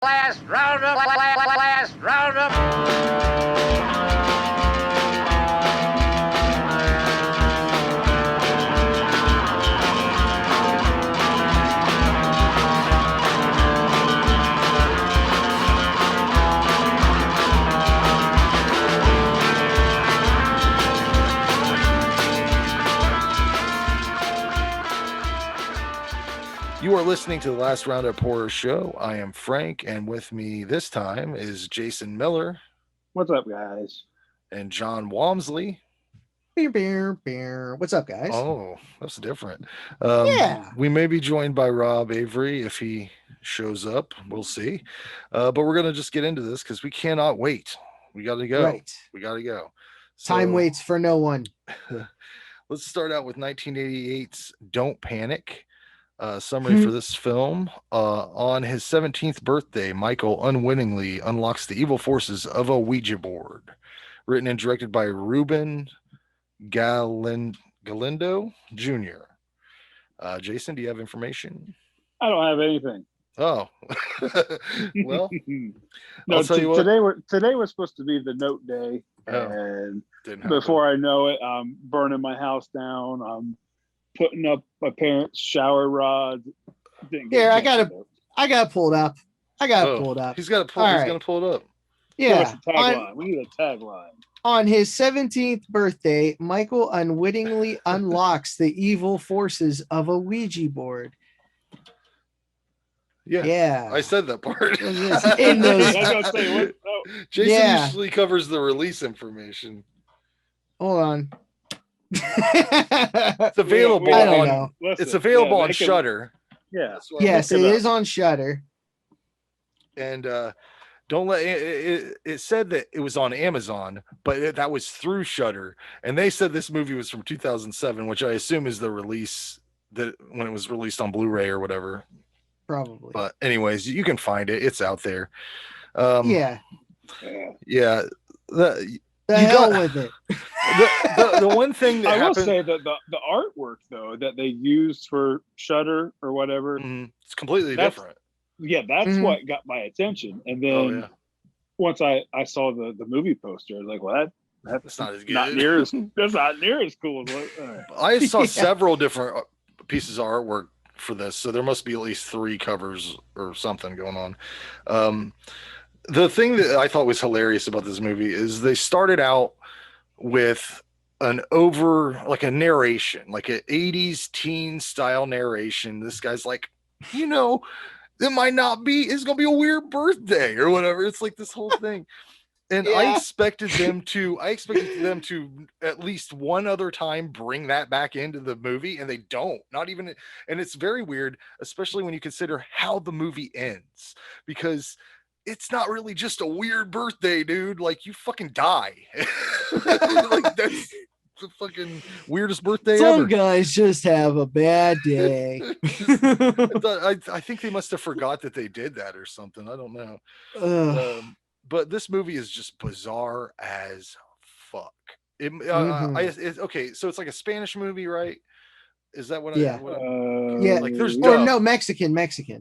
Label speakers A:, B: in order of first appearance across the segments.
A: Last roundup. Last roundup.
B: You are listening to the Last Roundup Horror Show. I am Frank, and with me this time is Jason Miller.
C: What's up, guys?
B: And John Walmsley.
D: What's up, guys?
B: Oh, that's different.
D: Yeah.
B: We may be joined by Rob Avery if he shows up. We'll see. But we're going to just get into this because we cannot wait. We got to go.
D: Right.
B: We got to go.
D: Time waits for no one.
B: Let's start out with 1988's Don't Panic. Summary for this film. On his 17th birthday, Michael unwittingly unlocks the evil forces of a Ouija board. Written and directed by Ruben Galindo Jr. Jason, do you have information?
C: I don't have anything.
B: Oh, well,
C: no.
B: I'll tell you what.
C: Today was supposed to be the note day, and before I know it, I'm burning my house down. I'm putting up my parents' shower rod.
D: Here, I got it pulled up.
B: He's got to pull. He's gonna pull it up.
D: Yeah.
C: We need a tagline.
D: On his 17th birthday, Michael unwittingly unlocks the evil forces of a Ouija board.
B: Yeah. I said that part.
D: In those...
B: Jason usually covers the release information.
D: Hold on.
B: It's available on. It's available on Shudder.
C: Yeah.
D: Yes, it is on Shudder.
B: And don't let it said that it was on Amazon, but that was through Shudder, and they said this movie was from 2007, which I assume is the release that when it was released on Blu-ray or whatever.
D: Probably.
B: But anyways, you can find it. It's out there.
D: Yeah.
B: The
D: hell with it.
B: The one thing that
C: I will say that the artwork though that they used for Shudder or whatever,
B: it's completely different.
C: Yeah, that's what got my attention. And then once I saw the movie poster, I was like, well, that's
B: not as good.
C: That's not near as cool.
B: I saw several different pieces of artwork for this, so there must be at least 3 covers or something going on. The thing that I thought was hilarious about this movie is they started out with a narration, like an 80s teen style narration. This guy's like, it might not be, it's gonna be a weird birthday or whatever. It's like this whole thing. And I expected them to at least one other time bring that back into the movie, and they don't. Not even, and it's very weird, especially when you consider how the movie ends, because it's not really just a weird birthday, dude. Like, you fucking die. Like, that's the fucking weirdest birthday ever.
D: Some guys just have a bad day.
B: I think they must have forgot that they did that or something. I don't know. But this movie is just bizarre as fuck. Okay, so it's like a Spanish movie, right? Is that what?
D: Yeah.
B: Like there's
D: Mexican.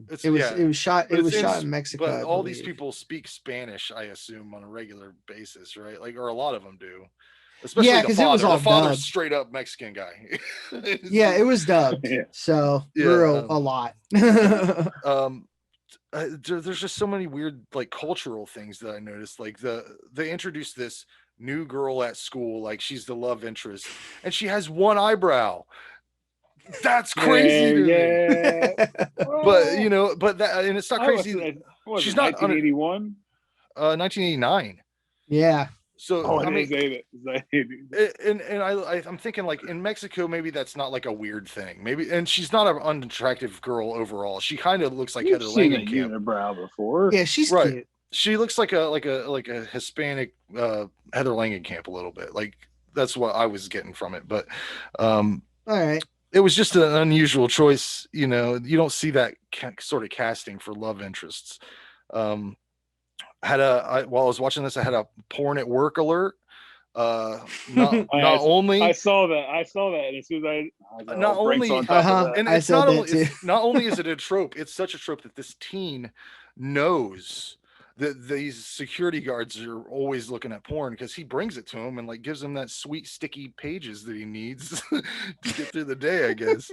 D: It was shot in Mexico.
B: But all these people speak Spanish, I assume, on a regular basis, right? Like, or a lot of them do. Especially the father. The father's straight up Mexican guy.
D: Yeah, it was dubbed. So a lot.
B: There's just so many weird like cultural things that I noticed. Like they introduced this new girl at school, like she's the love interest, and she has one eyebrow. That's crazy to me. But that, and it's not crazy. She's not
C: 1981,
B: 1989.
D: Yeah.
B: So I'm thinking, like, in Mexico, maybe that's not like a weird thing. Maybe, and she's not an unattractive girl overall. She kind of looks like Heather Langenkamp.
C: Unibrow before.
D: Yeah, she's cute.
B: She looks like a Hispanic Heather Langenkamp a little bit. Like, that's what I was getting from it. But
D: all right.
B: It was just an unusual choice. You don't see that sort of casting for love interests. While I was watching this, I had a porn at work alert. Not only
C: I saw that as soon as
B: not only
C: and
B: it's not only is it a trope, it's such a trope that this teen knows that these security guards are always looking at porn because he brings it to him and like gives him that sweet sticky pages that he needs to get through the day, I guess.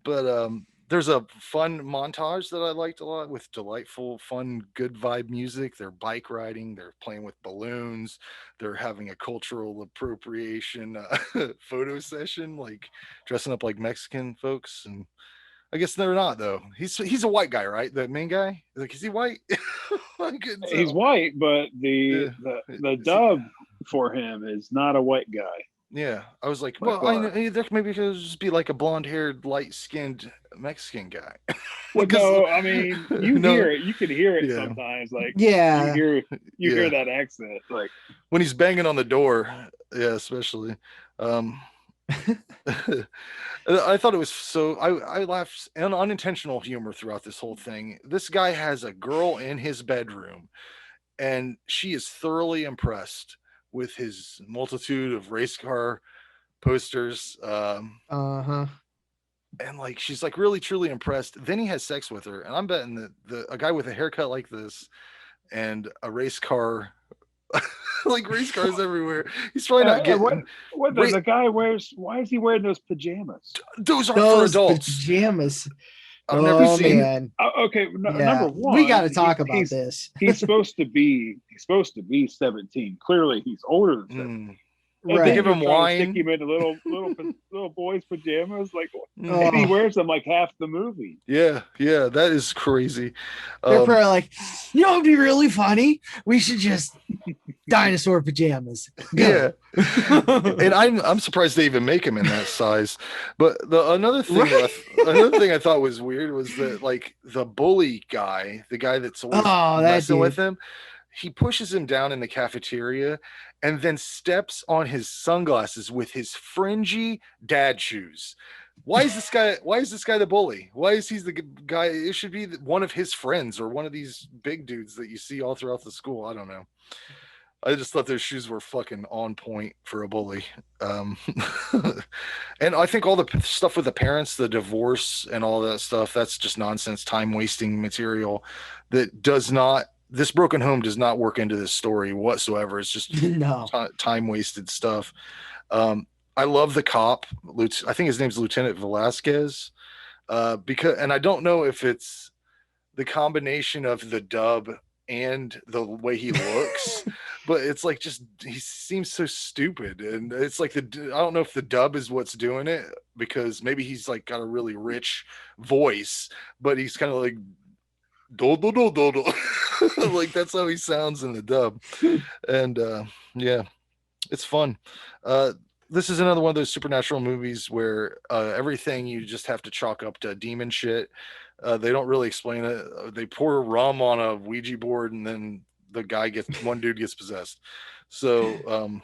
B: But there's a fun montage that I liked a lot with delightful, fun, good vibe music. They're bike riding, they're playing with balloons, they're having a cultural appropriation photo session, like dressing up like Mexican folks. And I guess they're not though. He's a white guy, right? The main guy. Like, is he white? I couldn't
C: He's
B: tell.
C: white, but the
B: Is
C: dub for him is not a white guy.
B: Yeah, I was like,
C: By
B: well,
C: far.
B: there maybe he'll just be like a blonde-haired, light-skinned Mexican guy.
C: Well,
B: 'Cause-
C: no, I mean, you
B: No,
C: hear it. You can hear it
B: yeah.
C: sometimes. Like,
D: Yeah.
C: you
B: Yeah.
C: hear that accent. Like,
B: when he's banging on the door, yeah, especially. I thought it was so. I laughed and unintentional humor throughout this whole thing. This guy has a girl in his bedroom, and she is thoroughly impressed with his multitude of race car posters.
D: Uh-huh.
B: And like she's like really truly impressed. Then he has sex with her, and I'm betting that a guy with a haircut like this and a race car, like race cars everywhere, he's probably not getting.
C: what the guy wears? Why is he wearing those pajamas?
B: Those aren't for adults.
D: Pajamas.
B: I've never seen.
D: Man.
C: Okay,
D: Yeah.
C: number one,
D: we got to talk about this.
C: he's supposed to be 17. Clearly, he's older than 17. And
B: They
D: Right.
B: give him wine.
C: Stick him into little boys' pajamas, like,
B: Oh.
C: and he wears them like half the movie.
B: Yeah, that is crazy.
D: They're probably like, you know, it'd be really funny. We should just dinosaur pajamas. Go.
B: Yeah, and I'm surprised they even make him in that size. But another thing I thought was weird was that like the bully guy, the guy that's always messing with him, he pushes him down in the cafeteria and then steps on his sunglasses with his fringy dad shoes. Why is this guy the bully? Why is he the guy? It should be one of his friends or one of these big dudes that you see all throughout the school. I don't know. I just thought those shoes were fucking on point for a bully. And I think all the stuff with the parents, the divorce and all that stuff, that's just nonsense, time wasting material that does not, this broken home does not work into this story whatsoever. It's just
D: No.
B: time wasted stuff. I love the cop. I think his name's Lieutenant Velasquez. Because, and I don't know if it's the combination of the dub and the way he looks, but it's like just he seems so stupid, and it's like I don't know if the dub is what's doing it, because maybe he's like got a really rich voice, but he's kind of like do do do do do like that's how he sounds in the dub. And yeah, it's fun. This is another one of those supernatural movies where everything you just have to chalk up to demon shit. They don't really explain it. They pour rum on a Ouija board, and then one dude gets possessed. So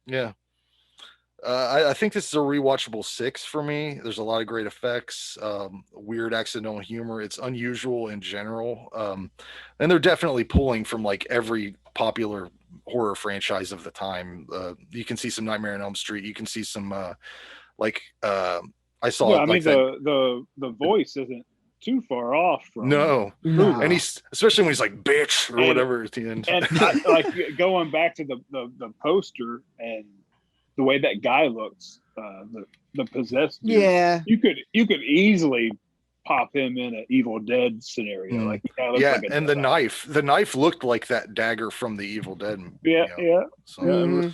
B: yeah, I think this is a rewatchable 6 for me. There's a lot of great effects, weird accidental humor. It's unusual in general, and they're definitely pulling from like every popular horror franchise of the time. You can see some Nightmare on Elm Street. You can see some I saw.
C: Yeah, I mean the voice isn't too far off from
B: and he's especially when he's like bitch or whatever at the end.
C: And like going back to the poster and the way that guy looks, the possessed dude,
D: yeah,
C: you could easily pop him in an Evil Dead scenario. Like
B: and the knife looked like that dagger from the Evil Dead.
D: So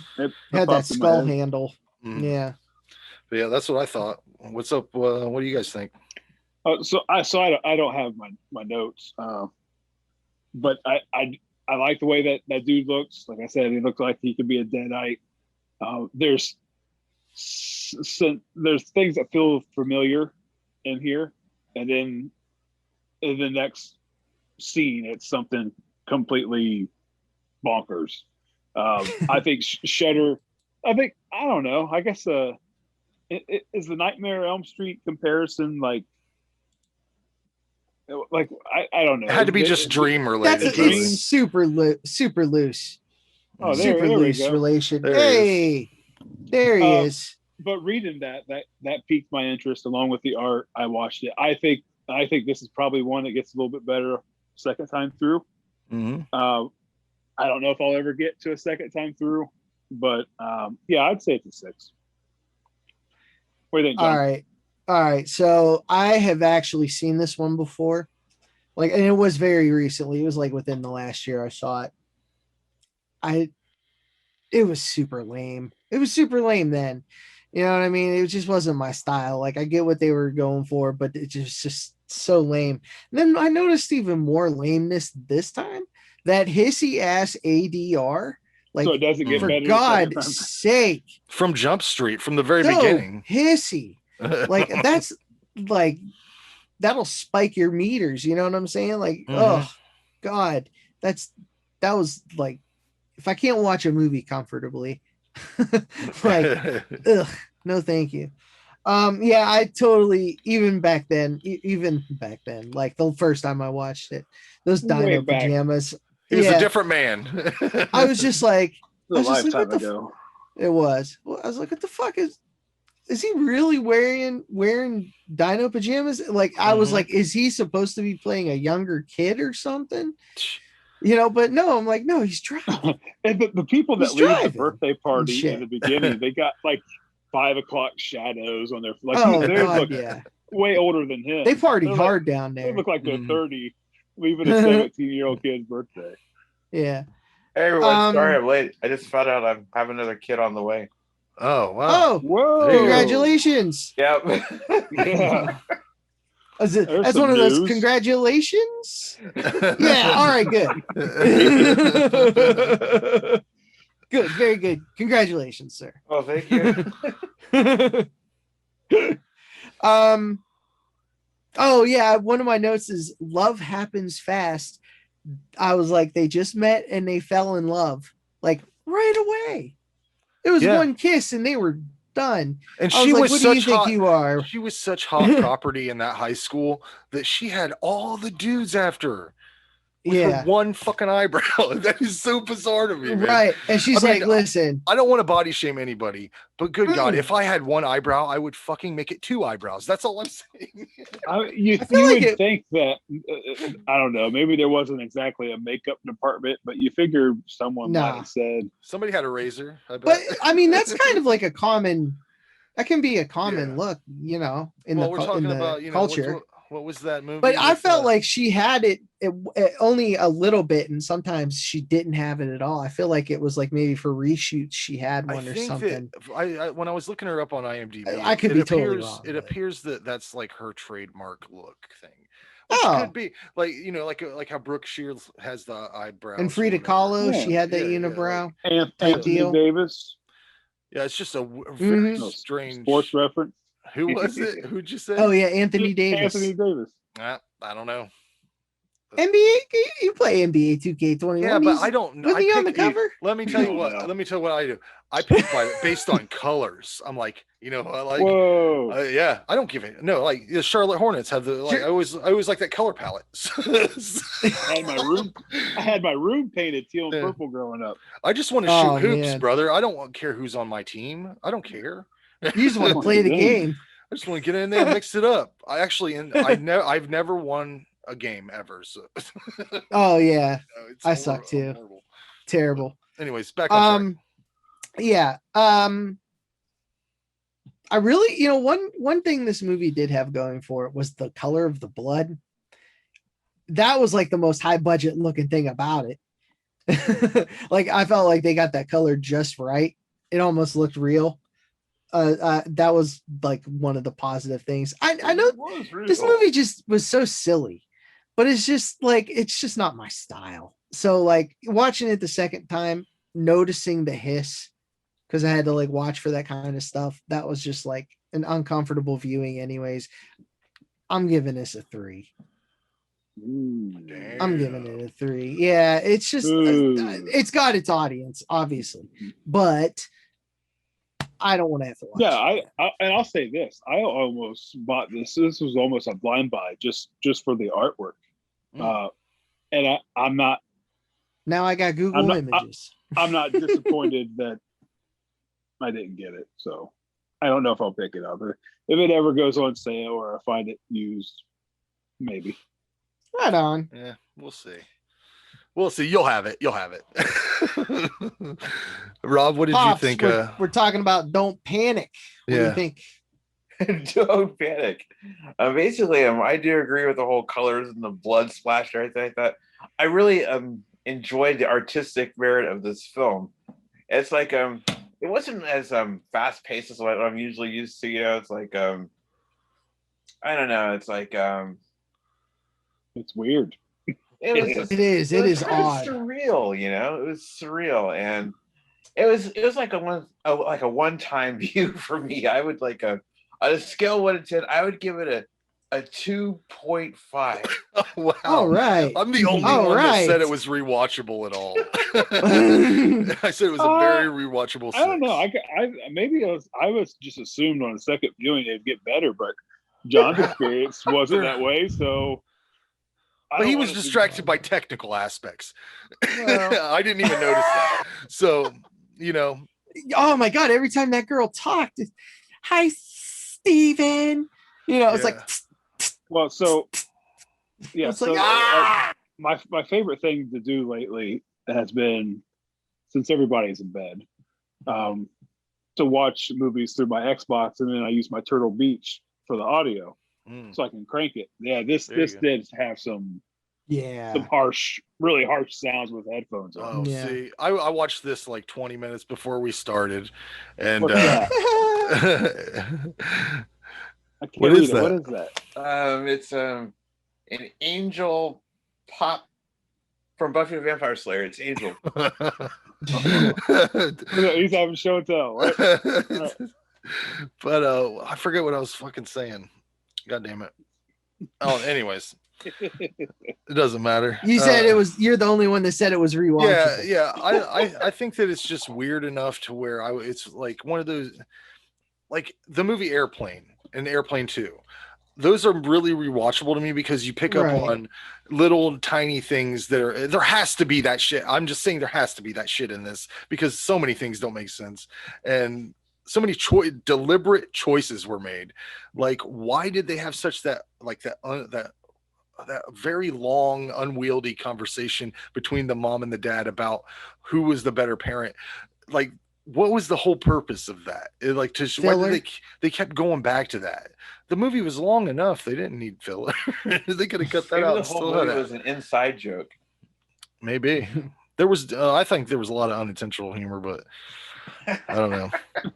D: had that skull handle. Yeah,
B: but yeah, that's what I thought. What's up? What do you guys think?
C: So I don't have my notes, but I like the way that dude looks. Like I said, he looks like he could be a Deadite. There's things that feel familiar in here, and then in the next scene, it's something completely bonkers. I think Shudder. I don't know. I guess is the Nightmare Elm Street comparison like I don't know.
B: It had to be just dream related.
D: It's super loose.
C: Oh,
D: super
C: there
D: loose relation. There he is.
C: But reading that piqued my interest along with the art. I watched it. I think this is probably one that gets a little bit better second time through.
B: Mhm.
C: I don't know if I'll ever get to a second time through, but yeah, I'd say it's a 6. What do you think, John?
D: All right. So I have actually seen this one before. Like, and it was very recently. It was like within the last year I saw it. It was super lame. It was super lame then. You know what I mean? It just wasn't my style. Like, I get what they were going for, but it just so lame. And then I noticed even more lameness this time. That hissy ass ADR. Like,
C: So it doesn't get
D: for
C: better the second
D: God's
C: time.
D: sake,
B: From Jump Street, from the very
D: so
B: beginning.
D: hissy. Like, that's like that'll spike your meters. You know what I'm saying? Like, oh God, that was like, if I can't watch a movie comfortably, like, ugh, no, thank you. Yeah, I totally, even back then, like the first time I watched it, those
C: Way
D: dino
C: back.
D: pajamas.
B: He was a
D: Yeah,
B: different man.
D: I was just like,
C: A
D: I was just like,
C: lifetime
D: what the
C: ago.
D: it was. Well, I was like, what the fuck is he really wearing dino pajamas? Like, I was like, is he supposed to be playing a younger kid or something? You know, but no, I'm like, no, he's driving.
C: And the people that
D: He's
C: leave the
D: driving
C: birthday
D: and
C: party
D: shit.
C: in the beginning, they got like 5 o'clock shadows on their like.
D: Oh
C: They
D: God,
C: look
D: yeah.
C: way older than him.
D: They party
C: They're
D: hard down
C: They
D: there.
C: look like they're
B: Mhm.
C: 30, leaving a 17-year-old kid's birthday.
D: Yeah.
E: Hey everyone, sorry
D: Um,
E: I'm late. I just found out I have another kid on the way.
B: Oh, wow.
D: Oh,
C: Whoa!
B: There you go.
D: congratulations.
E: Yep.
C: Yeah,
D: That's
C: there's
D: one
C: some
D: of those
C: news.
D: congratulations. Yeah, all right, good. Good, very good. Congratulations, sir.
E: Oh, thank you.
D: Oh yeah, one of my notes is love happens fast. I was like, they just met and they fell in love like right away. It was
B: Yeah.
D: one kiss and they were done.
B: And
D: I was
B: she
D: like,
B: was
D: what do you
B: such
D: think
B: hot.
D: you are?
B: She was such hot property in that high school that she had all the dudes after her with her
D: Yeah,
B: one fucking eyebrow. That is so bizarre to me, man.
D: right. And she's
B: I mean,
D: like, listen,
B: I don't want to body shame anybody, but good God,
D: Mm.
B: if I had one eyebrow, I would fucking make it 2 eyebrows. That's all I'm saying.
C: You
D: I feel like
C: would
D: it-
C: think that I don't know. Maybe there wasn't exactly a makeup department, but you figure someone
D: Nah.
C: might have said,
B: Somebody had a razor, I bet.
D: but I mean, that's kind of like a common. That can be a common
B: Yeah.
D: look, you know, in
B: well,
D: the
B: we're
D: in
B: talking
D: the
B: about,
D: culture.
B: what was that movie?
D: But I
B: with,
D: felt like she had it only a little bit, and sometimes she didn't have it at all. I feel like it was like maybe for reshoots she had
B: I
D: one or
B: think
D: something.
B: that I when I was looking her up on IMDb,
D: I could
B: it
D: be
B: appears
D: totally wrong,
B: it
D: but-
B: appears that that's like her trademark look thing, which
D: Oh.
B: could be like like how Brooke Shields has the eyebrows
D: And
B: or
D: Frida
B: whatever.
D: Kahlo,
C: Yeah.
D: she had that
B: Yeah, yeah,
D: unibrow.
B: like-
D: Type
C: Anthony
D: deal.
C: Davis,
B: Yeah, it's just a very
D: Mhm.
B: strange
C: sports reference.
B: Who was it? Who'd you say?
D: Oh yeah, Anthony Davis.
C: Anthony Davis.
B: I don't know.
D: NBA, you play NBA 2K21.
B: Yeah, but
D: He's-
B: I don't.
D: wasn't
B: I
D: he on the
B: pick-
D: cover?
B: Let me tell you what.
C: No.
B: Let me tell you what I do. I pick based on colors. I'm like, I like.
C: Whoa!
B: Yeah, I don't give it. No, like the Charlotte Hornets have the like.
D: Sure.
B: I always like that color palette.
C: I had my room painted teal and
B: Yeah.
C: purple growing up.
B: I just want to
D: Oh,
B: shoot hoops,
D: man.
B: brother. I don't care who's on my team. I don't care.
D: You just want to play the game.
B: I just want to get in there and mix it up. I've never won a game ever. So
D: Oh yeah,
B: it's
D: I suck too.
B: horrible.
D: terrible.
B: Anyways, back on track.
D: Yeah. I really, one thing this movie did have going for it was the color of the blood. That was like the most high budget looking thing about it. Like I felt like they got that color just right. It almost looked real. That was like one of the positive things. I know this movie just was so silly, but it's just not my style. So like watching it the second time, noticing the hiss, because I had to like watch for that kind of stuff. That was just like an uncomfortable viewing anyways. I'm giving this a 3. I'm giving it a 3. Yeah, it's just it's got its audience, obviously, but I don't want to have to watch.
C: Yeah, and I'll say this: I almost bought this. This was almost a blind buy just for the artwork, and I'm not.
D: Now I got Google Images.
C: I'm not disappointed that I didn't get it. So I don't know if I'll pick it up. If it ever goes on sale or I find it used, maybe.
D: Right on.
B: Yeah. We'll see. We'll see. You'll have it. You'll have it. Rob, what did
D: Pops,
B: you think?
D: we're talking about Don't Panic. What do you
B: Yeah.
D: think?
E: Don't panic. Basically, I do agree with the whole colors and the blood splash and everything like that. I really enjoyed the artistic merit of this film. It's like it wasn't as fast paced as what I'm usually used to. You know, it's like I don't know. It's like
C: It's weird.
E: it was just,
D: It is
E: kind of
D: odd.
E: surreal. You know, it was surreal, and it was like a one time view for me. I would like on a scale of 1 to 10, I would give it a 2.5.
B: Wow.
D: All right.
B: I'm the only
D: All
B: one that
D: right.
B: said it was rewatchable at all. I said it was a very rewatchable.
C: I don't know.
B: 6.
C: I was just assumed on a second viewing it'd get better, but John's experience wasn't that way. So,
B: But he was distracted by technical aspects.
D: Well-
B: I didn't even notice that. So, you know,
D: Oh my god! Every time that girl talked, hi, Steven. You know, it's like
C: Well, so yeah.
D: it's
C: So
D: like ah!
C: my favorite thing to do lately has been, since everybody's in bed, to watch movies through my Xbox, and then I use my Turtle Beach for the audio, so I can crank it. Yeah, this
B: There you
C: did have some
D: Yeah.
C: really harsh sounds with headphones on.
B: oh,
D: Yeah.
B: see, I watched this like 20 minutes before we started, and
C: What's that? I can't
B: What
C: read
B: is
C: it.
B: that?
C: What is that?
E: It's an angel pop from Buffy the Vampire Slayer. It's Angel.
C: He's having show and tell. Right?
B: But I forget what I was fucking saying. God damn it. Oh, anyways, it doesn't matter.
D: You said it was. You're the only one that said it was rewatchable.
B: Yeah. I think that it's just weird enough to where it's like one of those, like the movie Airplane and Airplane 2. Those are really rewatchable to me because you pick up
D: Right.
B: on little tiny things there has to be that shit. I'm just saying there has to be that shit in this because so many things don't make sense and so many deliberate choices were made. Like, why did they have such that very long, unwieldy conversation between the mom and the dad about who was the better parent? Like, what was the whole purpose of that? Why did they kept going back to that? The movie was long enough. They didn't need filler. They could have cut that
E: Maybe
B: out.
E: the
B: and
E: whole
B: still had
E: movie
B: it.
E: was an inside joke.
B: Maybe there was. I think there was a lot of unintentional humor, but I don't know.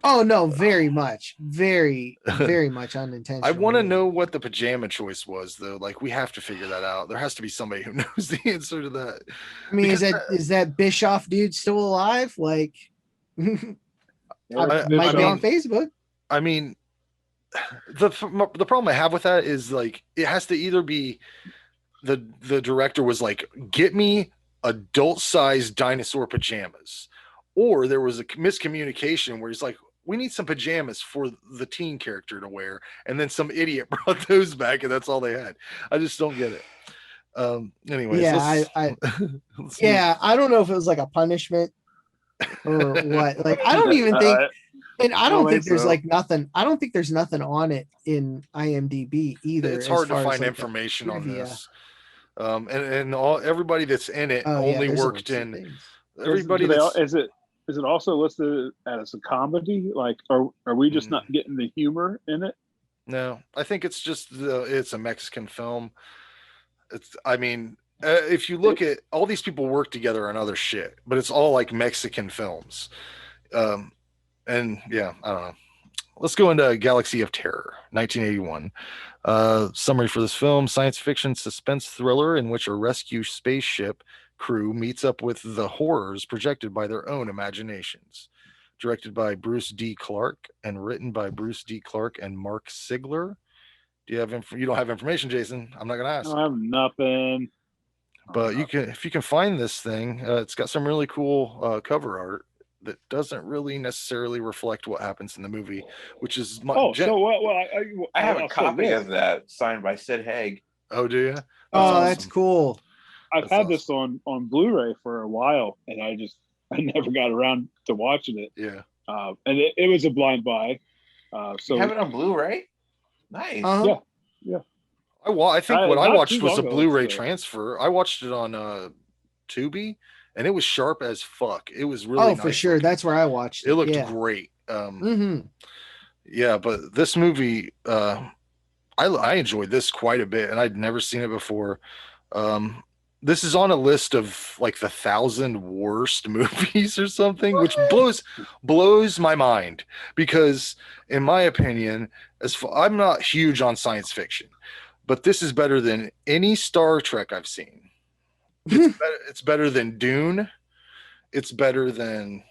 D: Oh no, very much, very much unintentional.
B: I want to know what the pajama choice was, though. Like, we have to figure that out. There has to be somebody who knows the answer to that.
D: I mean,
B: because
D: is that Bischoff dude still alive? Like, might be on Facebook.
B: I mean, the problem I have with that is like it has to either be the director was like, get me adult-sized dinosaur pajamas, or there was a miscommunication where he's like, we need some pajamas for the teen character to wear, and then some idiot brought those back, and that's all they had. I just don't get it. Anyways,
D: Yeah, I don't know if it was like a punishment or what. Like, I don't even think. And I don't think there's like nothing. I don't think there's nothing on it in IMDb either.
B: It's hard to
D: as far
B: find
D: as, like,
B: information on
D: trivia.
B: this. And everybody that's in it
D: Oh, yeah,
B: only
D: there's
B: worked
D: some
B: in.
D: things.
B: Everybody
C: is it also listed as a comedy? Like, are we just not getting the humor in it?
B: No, I think it's just it's a Mexican film. I mean, if you look at all these people work together on other shit, but it's all like Mexican films. And yeah, I don't know. Let's go into Galaxy of Terror, 1981. Summary for this film: science fiction suspense thriller in which a rescue spaceship crew meets up with the horrors projected by their own imaginations. Directed by Bruce D. Clark and written by Bruce D. Clark and Mark Sigler. Do you have you don't have information, Jason? I'm not gonna ask.
C: I have nothing.
B: But you can, if you can find this thing, it's got some really cool cover art that doesn't really necessarily reflect what happens in the movie, which is
E: I have a copy of that signed by Sid Haig.
B: Oh, do you?
D: That's
B: cool.
C: I've had this on Blu-ray for a while, and I never got around to watching it.
B: Yeah.
C: And it was a blind buy. So
E: you have it on Blu-ray? Nice.
D: Uh-huh.
C: Yeah.
B: I think what I
C: not
B: watched
C: too
B: was a
C: long ago,
B: Blu-ray
C: so-
B: transfer. I watched it on Tubi, and it was sharp as fuck. It was really
D: Oh,
B: nice
D: for sure.
B: looking.
D: That's where I watched
B: It
D: it.
B: looked
D: Yeah.
B: great.
D: Mm-hmm.
B: Yeah, but this movie, I enjoyed this quite a bit, and I'd never seen it before. Um, this is on a list of like the 1,000 worst movies or something, which blows my mind because, in my opinion, I'm not huge on science fiction, but this is better than any Star Trek I've seen. It's better than Dune. It's better than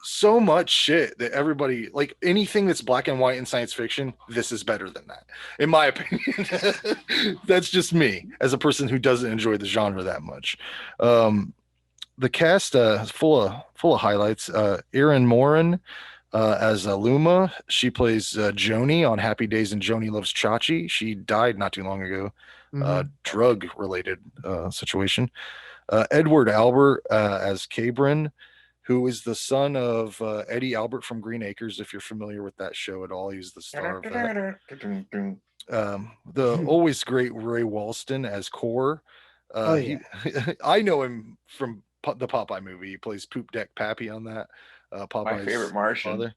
B: so much shit that everybody like anything that's black and white in science fiction. This is better than that, in my opinion. That's just me as a person who doesn't enjoy the genre that much. The cast is full of highlights. Erin Moran as Luma. She plays Joni on Happy Days and Joni Loves Chachi. She died not too long ago.
D: Mhm.
B: Drug related situation. Edward Albert as Cabrin, who is the son of Eddie Albert from Green Acres. If you're familiar with that show at all, he's the star of that. The always great Ray Walston as Core.
D: Oh, yeah.
B: I know him from the Popeye movie. He plays Poop Deck Pappy on that. Popeye's
E: My favorite Martian.
B: father.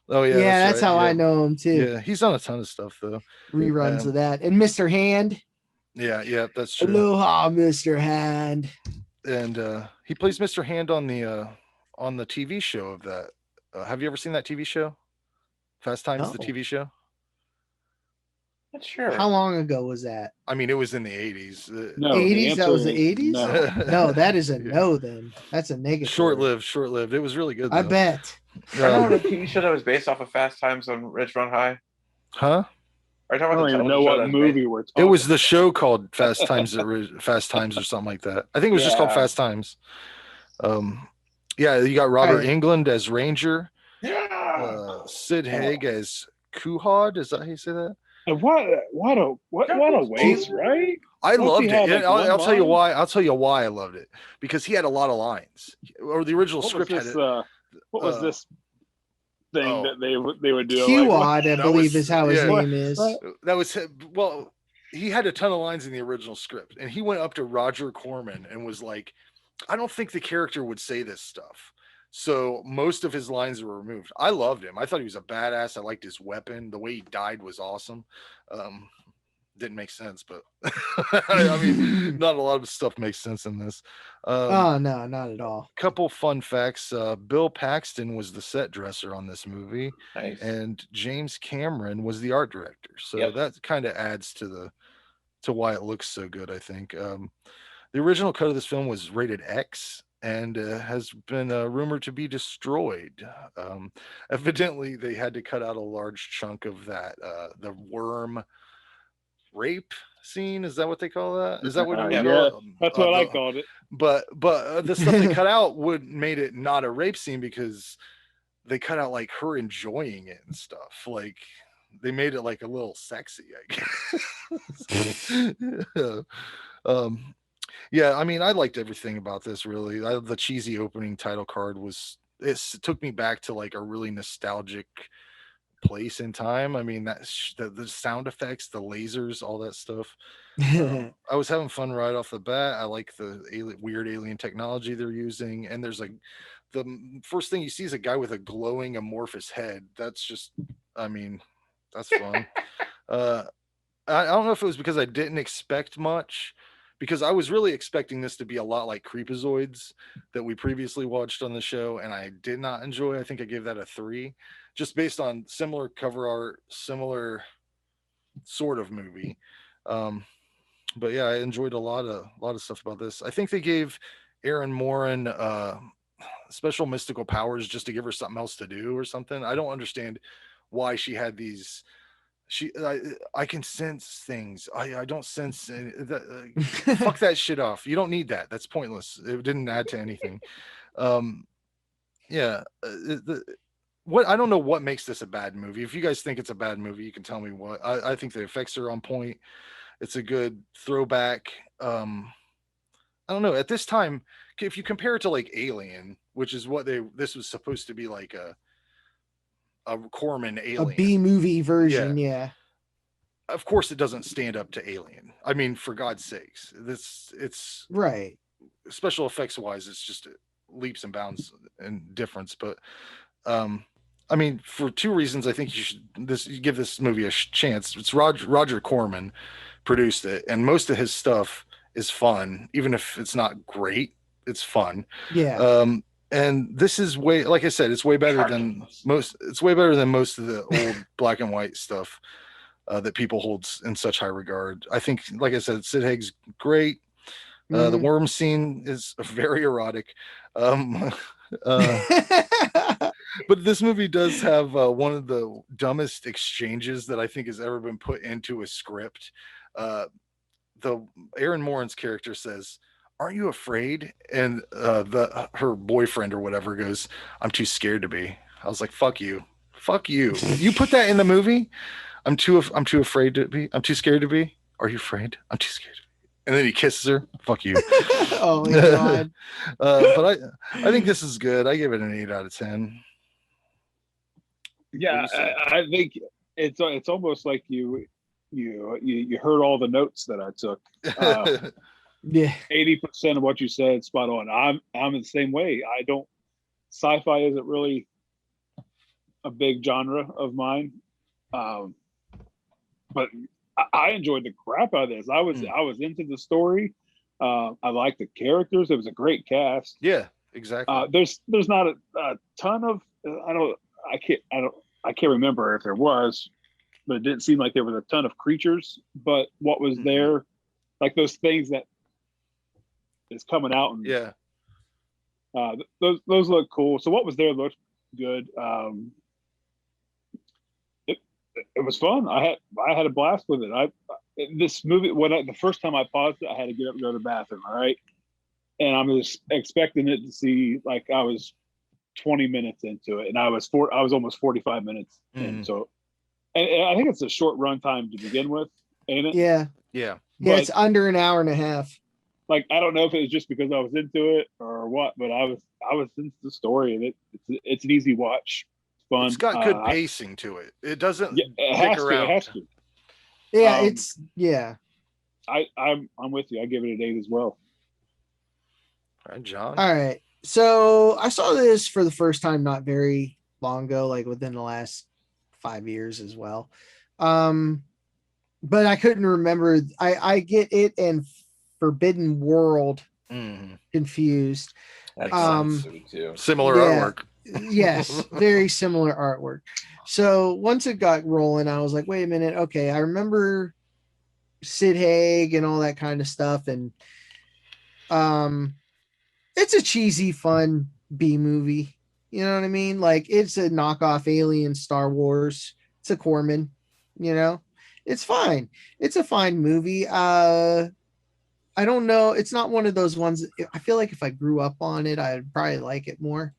B: Oh yeah,
D: Yeah, that's
B: right.
D: how
B: Yeah.
D: I know him too.
B: Yeah, he's on a ton of stuff though.
D: Reruns of that. And Mr. Hand.
B: Yeah, that's true.
D: Aloha, Mr. Hand.
B: And he plays Mr. Hand on the TV show of that. Have you ever seen that TV show? Fast Times, the
D: No.
B: TV show.
E: Not sure.
D: How long ago was that?
B: I mean, it was in the 80s.
C: No, the
D: 80s? That was the
C: answer is
D: 80s?
C: no.
D: No, that is a
B: Yeah.
D: no then. That's a negative.
B: Short-lived. It was really good.
D: I
B: Though.
D: bet.
E: I know the TV show that was based off of Fast Times on Ridgemont High.
B: Huh?
E: Are you talking
C: I
E: about
C: don't
E: the
C: even
E: television
C: know
E: show
C: what
E: that's
C: movie we're talking
B: It was the
C: about.
B: show called Fast Times or something like that. I think it was just called
E: Yeah.
B: Fast Times. Yeah, you got Robert
D: Right.
B: Englund as Ranger,
E: Yeah.
B: Sid Haig as Kuhad. Is that how you say that?
C: And what a waste, right?
B: I
C: Don't
B: loved
C: you
B: it.
C: have,
B: And
C: like, one
B: I'll tell you
C: line?
B: why. I'll tell you why I loved it, because he had a lot of lines. Or the original
C: What was
B: script had
C: this?
B: it.
C: What was this thing
B: oh.
C: that they would do?
D: Q-Wad,
C: Like,
D: I
B: that
D: believe
B: was-
D: is how his
B: yeah.
D: name is.
B: That was well. He had a ton of lines in the original script, and he went up to Roger Corman and was like, "I don't think the character would say this stuff." So most of his lines were removed. I loved him. I thought he was a badass. I liked his weapon. The way he died was awesome. Didn't make sense, but I mean, not a lot of stuff makes sense in this.
D: Oh, no, not at all.
B: Couple fun facts. Bill Paxton was the set dresser on this movie,
E: Nice.
B: and James Cameron was the art director. So
E: Yep.
B: that kind of adds to why it looks so good, I think. The original cut of this film was rated X and has been rumored to be destroyed. Evidently, they had to cut out a large chunk of that, the worm rape scene. Is that what they call that? Is that what it was
C: yeah,
B: called?
C: that's what I called it.
B: But the stuff they cut out made it not a rape scene, because they cut out like her enjoying it and stuff. Like they made it like a little sexy, I guess. Yeah, I mean, I liked everything about this really. The cheesy opening title card it took me back to like a really nostalgic place in time. I mean, the sound effects, the lasers, all that stuff. I was having fun right off the bat. I like the weird alien technology they're using, and there's like the first thing you see is a guy with a glowing amorphous head. That's just, I mean, that's fun. I don't know if it was because I didn't expect much, because I was really expecting this to be a lot like Creepazoids that we previously watched on the show, and I did not enjoy. I think I gave that a 3, just based on similar cover art, similar sort of movie. But yeah, I enjoyed a lot of stuff about this. I think they gave Erin Moran special mystical powers just to give her something else to do or something. I don't understand why she had these. I can sense things. I don't sense fuck that shit off. You don't need that. That's pointless. It didn't add to anything. Yeah. What I don't know what makes this a bad movie. If you guys think it's a bad movie, you can tell me what. I think the effects are on point. It's a good throwback. I don't know. At this time, if you compare it to like Alien, which is what this was supposed to be, like a Corman
D: A
B: Alien.
D: B movie version, yeah.
B: of course, it doesn't stand up to Alien. I mean, for God's sakes, it's
D: Right.
B: special effects wise, it's just leaps and bounds in difference. But I mean, for two reasons, I think you give this movie a chance. It's Roger Corman produced it, and most of his stuff is fun, even if it's not great. It's fun.
D: Yeah.
B: And this is way, like I said, it's way better than
E: Cartoons.
B: most. It's way better than most of the old black and white stuff that people hold in such high regard. I think, like I said, Sid Haig's great. The
D: Mhm.
B: worm scene is very erotic. Um, uh, but this movie does have one of the dumbest exchanges that I think has ever been put into a script. The Aaron Moran's character says, "Aren't you afraid?" And her boyfriend or whatever goes, "I'm too scared to be." I was like, "Fuck you, fuck you." You put that in the movie. I'm too afraid to be. I'm too scared to be. Are you afraid? I'm too scared to be. And then he kisses her. Fuck you.
D: Oh my god.
B: But I think this is good. I give it an 8 out of 10.
C: Yeah,
B: What do you say?
C: I think it's almost like you heard all the notes that I took.
D: Yeah.
C: 80% of what you said spot on. I'm the same way. I don't sci-fi isn't really a big genre of mine, but I enjoyed the crap out of this. I was into the story. I liked the characters. It was a great cast.
B: Yeah, exactly.
C: There's not a ton of I can't remember if there was, but it didn't seem like there was a ton of creatures. But what was there, like those things that is coming out, and
B: Yeah.
C: those look cool. So what was there looked good. It was fun. I had a blast with it. This movie, the first time I paused it, I had to get up and go to the bathroom. All right, and I'm just expecting it to see like I was 20 minutes into it, and I was almost 45 minutes in. So, and I think it's a short run time to begin with, ain't it?
D: Yeah.
B: Yeah.
D: Yeah,
C: But,
D: it's under an hour and a half.
C: like, I don't know if it was just because I was into it or what, but I was into the story, and it's an easy watch. Fun.
B: It's got good pacing to it. It doesn't
C: Yeah, it
B: dick
C: has to.
B: around.
C: It has to.
D: Yeah,
C: I'm with you. I give it an 8 as well.
B: All right, John.
D: All right. So I saw this for the first time not very long ago, like within the last 5 years as well. But I couldn't remember. I get it and Forbidden World confused.
E: That's too.
B: Similar artwork.
D: Yes, very similar artwork. So once it got rolling, I was like, wait a minute. Okay, I remember Sid Haig and all that kind of stuff. And it's a cheesy, fun B movie. You know what I mean? Like it's a knockoff Alien Star Wars. It's a Corman, it's fine. It's a fine movie. I don't know. It's not one of those ones. I feel like if I grew up on it, I'd probably like it more.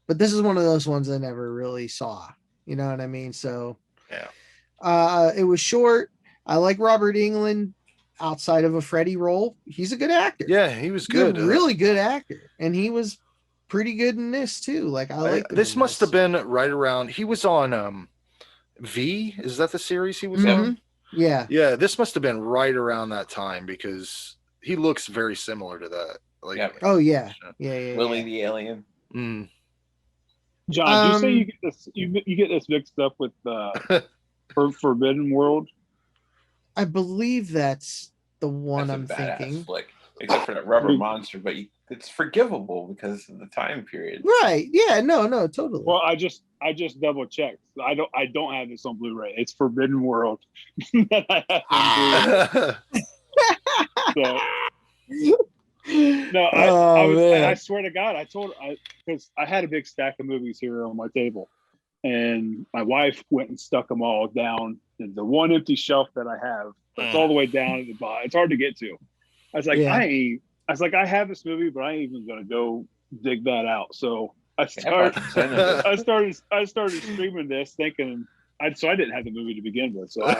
D: But this is one of those ones I never really saw. You know what I mean? So
B: yeah.
D: It was short. I like Robert Englund outside of a Freddy role. He's a good actor.
B: Yeah, he was
D: He's
B: good.
D: a really good actor. And he was pretty good in this too. Like I like
B: this must have been right around he was on V. Is that the series he was on?
D: Yeah.
B: Yeah, this must have been right around that time because he looks very similar to that. Like
D: oh yeah. Yeah.
E: Willie the Alien.
C: John, do you say you get this mixed up with Forbidden World?
D: I believe that's the one
E: That's
D: I'm
E: a badass
D: thinking.
E: flick, except for that rubber monster, but it's forgivable because of the time period.
D: Right. Yeah, no, totally.
C: Well, I just double checked. I don't have this on Blu-ray. It's Forbidden World. No, I swear to God, because I had a big stack of movies here on my table, and my wife went and stuck them all down in the one empty shelf that I have. It's all the way down at the bottom. It's hard to get to. I was like, I have this movie, but I ain't even gonna go dig that out. So I started streaming this, thinking I didn't have the movie to begin with, so I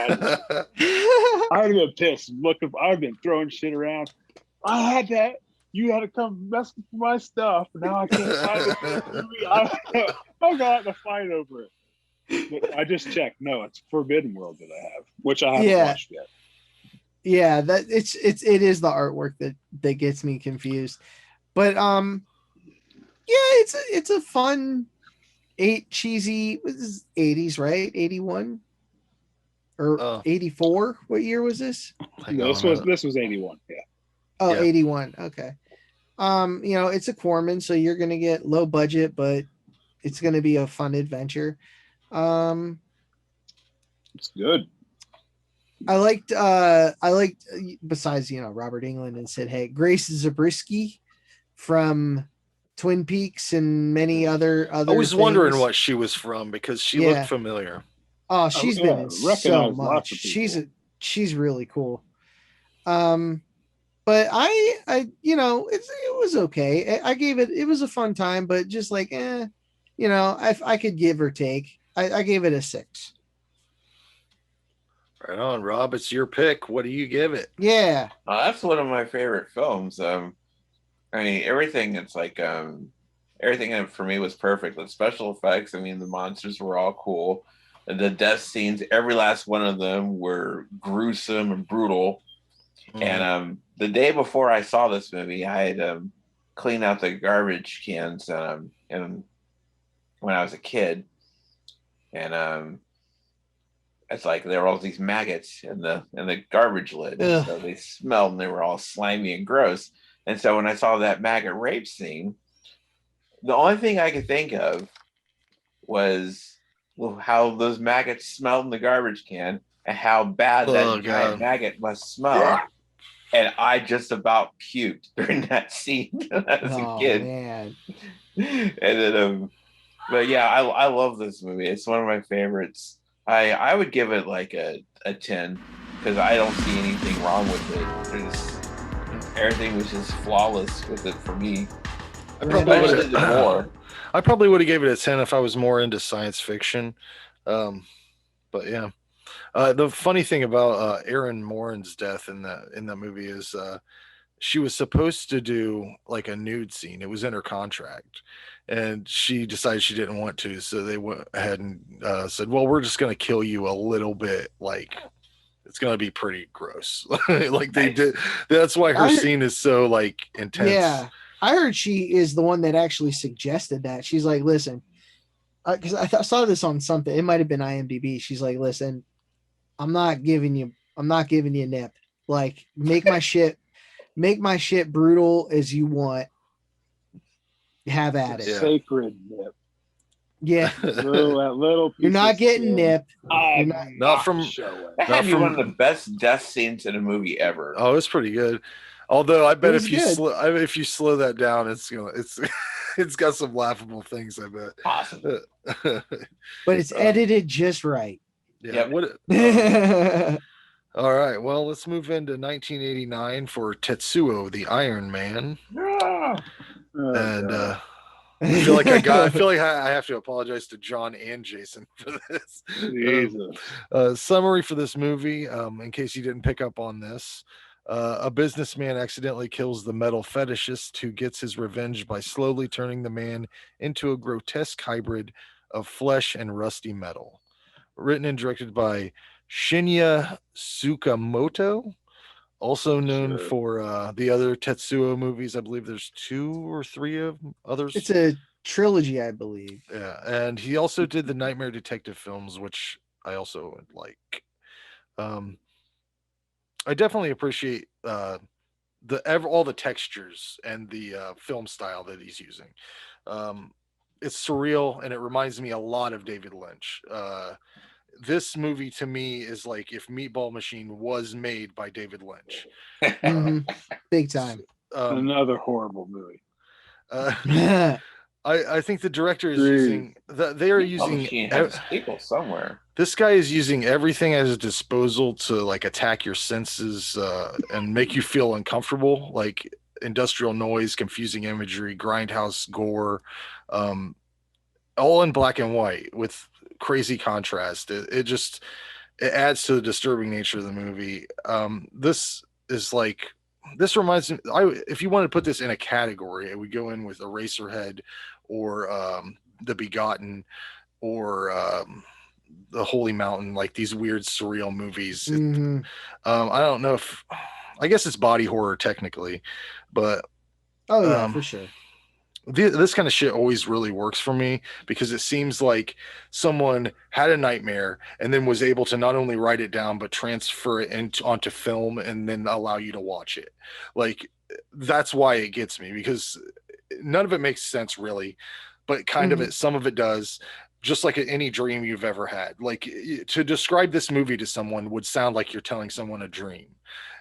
C: had been pissed. I've been throwing shit around. I had that. You had to come mess with my stuff. Now I can't find the movie. I got to fight over it. But I just checked. No, it's Forbidden World that I have, which I haven't
D: Yeah.
C: watched yet.
D: Yeah, that it is the artwork that gets me confused. But yeah, it's a fun cheesy, this is 80s, right? 81 or 84. What year was this?
C: This was 81. Yeah.
D: Oh,
B: Yeah.
D: 81. Okay. It's a Corman, so you're gonna get low budget, but it's gonna be a fun adventure.
C: It's good.
D: I liked besides Robert Englund and Sid Haig, Grace Zabriskie from Twin Peaks and many other
B: I was wondering
D: things.
B: what she was from because she
D: Yeah.
B: looked familiar.
D: Oh, she's been in so
C: recognize lots
D: much.
C: of people.
D: She's really cool. But I it was okay. I gave it was a fun time, but just like I could give or take. I gave it a 6.
B: Right on, Rob. It's your pick. What do you give it?
D: Yeah.
E: That's one of my favorite films. I mean, everything. It's like everything in it for me was perfect. The special effects. I mean, the monsters were all cool. And the death scenes, every last one of them were gruesome and brutal. And the day before I saw this movie, I had cleaned out the garbage cans and when I was a kid, and it's like there were all these maggots in the garbage lid, so they smelled and they were all slimy and gross. And so when I saw that maggot rape scene, the only thing I could think of was how those maggots smelled in the garbage can and how bad that giant maggot must smell. And I just about puked during that scene as a kid.
D: Man.
E: And then, but yeah, I love this movie. It's one of my favorites. I would give it like a 10 because I don't see anything wrong with it. Everything was just flawless with it for me.
B: I probably would have gave it a 10 if I was more into science fiction. But yeah. The funny thing about Erin Moran's death in that movie is she was supposed to do like a nude scene. It was in her contract, and she decided she didn't want to, so they went ahead and said, "Well, we're just going to kill you a little bit. Like it's going to be pretty gross." Like they did. That's why her scene is so like intense.
D: Yeah, I heard she is the one that actually suggested that. She's like, "Listen," because I saw this on something. It might have been IMDb. She's like, "Listen, I'm not giving you a nip. Like, make my shit brutal as you want. Have at it."
C: Sacred nip.
D: Yeah.
C: That little
D: You're not getting nip.
B: Not from
E: that had to be one of the best death scenes in a movie ever.
B: Oh, it's pretty good. Although I bet if you slow that down, it's got some laughable things. I bet.
E: Awesome.
D: But it's edited just right.
B: Yeah. All right. Well, let's move into 1989 for Tetsuo, the Iron Man. And I feel like I have to apologize to John and Jason for this. Summary for this movie, in case you didn't pick up on this. A businessman accidentally kills the metal fetishist who gets his revenge by slowly turning the man into a grotesque hybrid of flesh and rusty metal. Written and directed by Shinya Tsukamoto, also known for the other Tetsuo movies. I believe there's 2 or 3 of others.
D: It's a trilogy, I believe.
B: Yeah, and he also did the Nightmare Detective films, which I also like. I definitely appreciate all the textures and the film style that he's using. It's surreal, and it reminds me a lot of David Lynch. This movie to me is like if Meatball Machine was made by David Lynch.
D: Big time.
C: Another horrible movie.
B: I think the director is using
E: people somewhere.
B: This guy is using everything at his disposal to like attack your senses and make you feel uncomfortable, like industrial noise, confusing imagery, grindhouse gore, all in black and white with crazy contrast. It adds to the disturbing nature of the movie. This reminds me, if you want to put this in a category, it would go in with Eraserhead or The Begotten or the Holy Mountain, like these weird surreal movies.
D: Mhm.
B: I don't know if, I guess it's body horror technically, but
D: Oh yeah,
B: um,
D: for sure.
B: this kind of shit always really works for me because it seems like someone had a nightmare and then was able to not only write it down but transfer it onto film and then allow you to watch it. Like that's why it gets me, because none of it makes sense really, but kind of
D: Mhm.
B: it, some of it does. Just like any dream you've ever had. Like to describe this movie to someone would sound like you're telling someone a dream,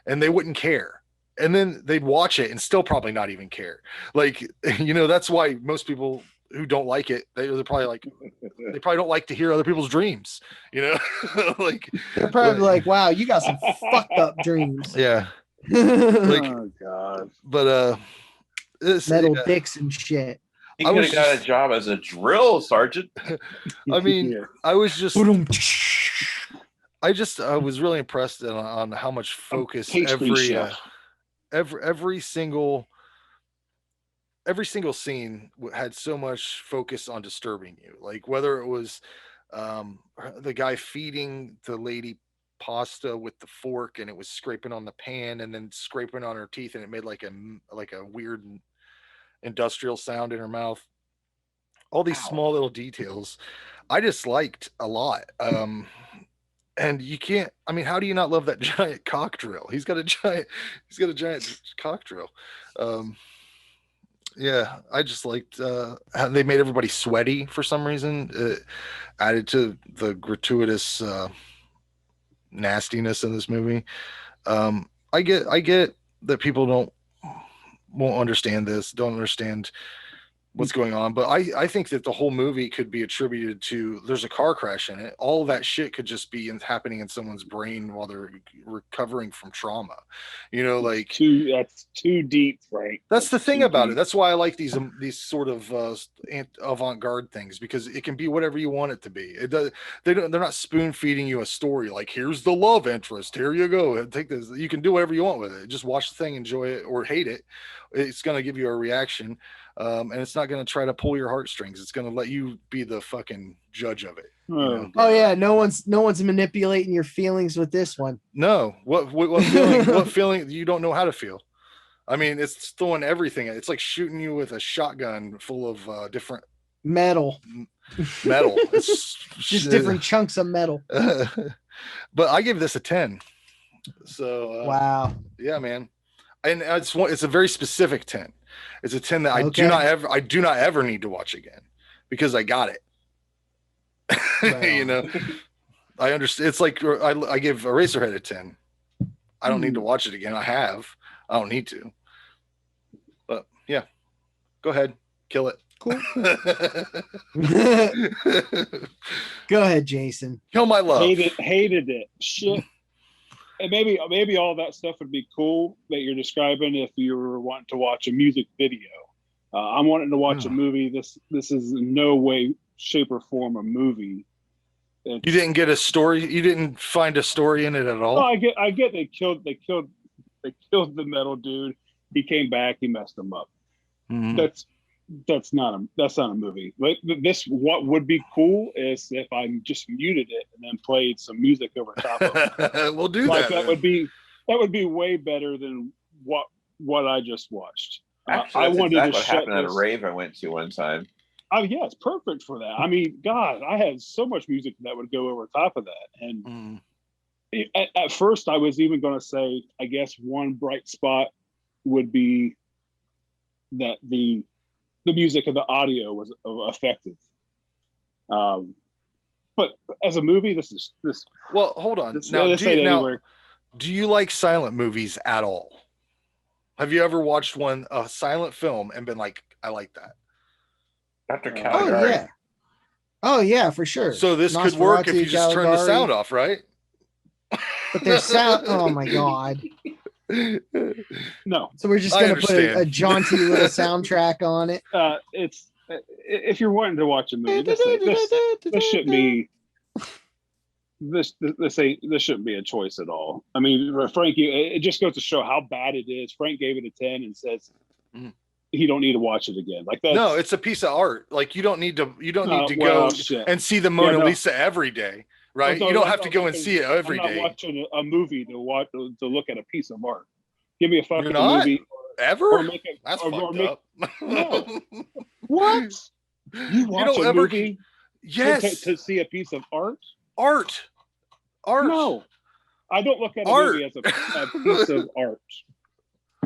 B: and they wouldn't care, and then they'd watch it and still probably not even care. Like, that's why most people who don't like it, they're probably like, they probably don't like to hear other people's dreams, like,
D: They're probably like, wow, you got some fucked up dreams.
B: yeah, like,
C: Oh God.
B: but
D: Metal
B: yeah.
D: dicks and shit.
E: He
B: I
E: could
B: was
E: have got a
B: just-
E: job as a drill sergeant.
B: I mean,
C: Yeah.
B: I was just,
D: Boom.
B: I was really impressed on how much focus
C: Pastry chef.
B: every single scene had so much focus on disturbing you. Like whether it was the guy feeding the lady pasta with the fork and it was scraping on the pan and then scraping on her teeth and it made like a weird industrial sound in her mouth. All these small little details I just liked a lot. And you can't, I mean, how do you not love that giant cock drill? He's got a giant cock drill. Yeah, I just liked how they made everybody sweaty for some reason. It added to the gratuitous nastiness in this movie. I get that people won't understand this, don't understand what's going on, but I think that the whole movie could be attributed to there's a car crash in it. All that shit could just be happening in someone's brain while they're recovering from trauma. Like
C: That's too deep, right?
B: that's the thing
C: too
B: about it.
C: deep.
B: That's why I like these sort of avant-garde things, because it can be whatever you want it to be. It does. They're not spoon feeding you a story like here's the love interest. Here you go. Take this. You can do whatever you want with it. Just watch the thing, enjoy it or hate it. It's going to give you a reaction, and it's not going to try to pull your heartstrings. It's going to let you be the fucking judge of it.
C: Oh,
D: Oh yeah, no one's manipulating your feelings with this one.
B: No, what feeling? What feeling? You don't know how to feel. I mean, it's throwing everything. It's like shooting you with a shotgun full of different
D: Metal.
B: It's
D: Just different chunks of metal.
B: But I give this a 10. So
D: Wow.
B: yeah, man. And it's a very specific 10. It's a 10 that I
D: Okay.
B: do not ever need to watch again because I got it.
D: Right
B: I understand. It's like I give Eraserhead a 10. I don't need to watch it again. I don't need to. But yeah, go ahead, kill it.
D: Cool. Go ahead, Jason.
B: Kill my love.
C: Hated it. Shit. And maybe all that stuff would be cool that you're describing if you were wanting to watch a music video. I'm wanting to watch a movie. This is in no way, shape, or form a movie.
B: You didn't get a story. You didn't find a story in it at all.
C: Oh, I get. They killed the metal dude. He came back. He messed him up.
B: Mhm.
C: That's not a movie. Like this, what would be cool is if I just muted it and then played some music over top of it.
B: We'll do
C: Like
B: that.
C: that would be way better than what I just watched.
E: Actually,
C: I
E: that's
C: wanted
E: exactly
C: to
E: what
C: shut
E: happened at a
C: this.
E: rave I went to one time.
C: Oh yeah, it's perfect for that. I mean, God, I had so much music that would go over top of that. And at first, I was even going to say, I guess one bright spot would be that the music and the audio was effective. But as a movie, this.
B: Well, hold on. Do you like silent movies at all? Have you ever watched a silent film and been like, I like that?
E: Dr.
C: Oh,
E: Caligari.
D: Oh yeah. Oh yeah, for sure.
B: So this could work if you just turn the sound off, right?
D: But there's sound. Oh my god.
C: No.
D: So we're just
B: I
D: gonna put
B: understand.
D: a jaunty little soundtrack on it.
C: It's if you're wanting to watch a movie, this shouldn't be. This shouldn't be a choice at all. I mean, Frank, it just goes to show how bad it is. Frank gave it a 10 and says he don't need to watch it again. Like that.
B: No, it's a piece of art. Like you don't need to
C: well,
B: go
C: shit.
B: and see the Mona
C: no.
B: Lisa every day, right?
C: No,
B: you don't
C: I'm
B: have to
C: not
B: go and
C: watching-
B: see it every
C: I'm not
B: day.
C: watching a movie to look at a piece of art. Give me a fucking
B: You're not?
C: movie.
B: Ever?
C: Or make it,
B: That's
C: or
B: fucked
C: make,
B: up.
C: No. What? You watch
B: don't
C: a
B: ever-
C: movie
B: Yes,
C: to see a piece of art?
B: art.
C: No. I don't look at a
B: Art.
C: movie as a piece of art.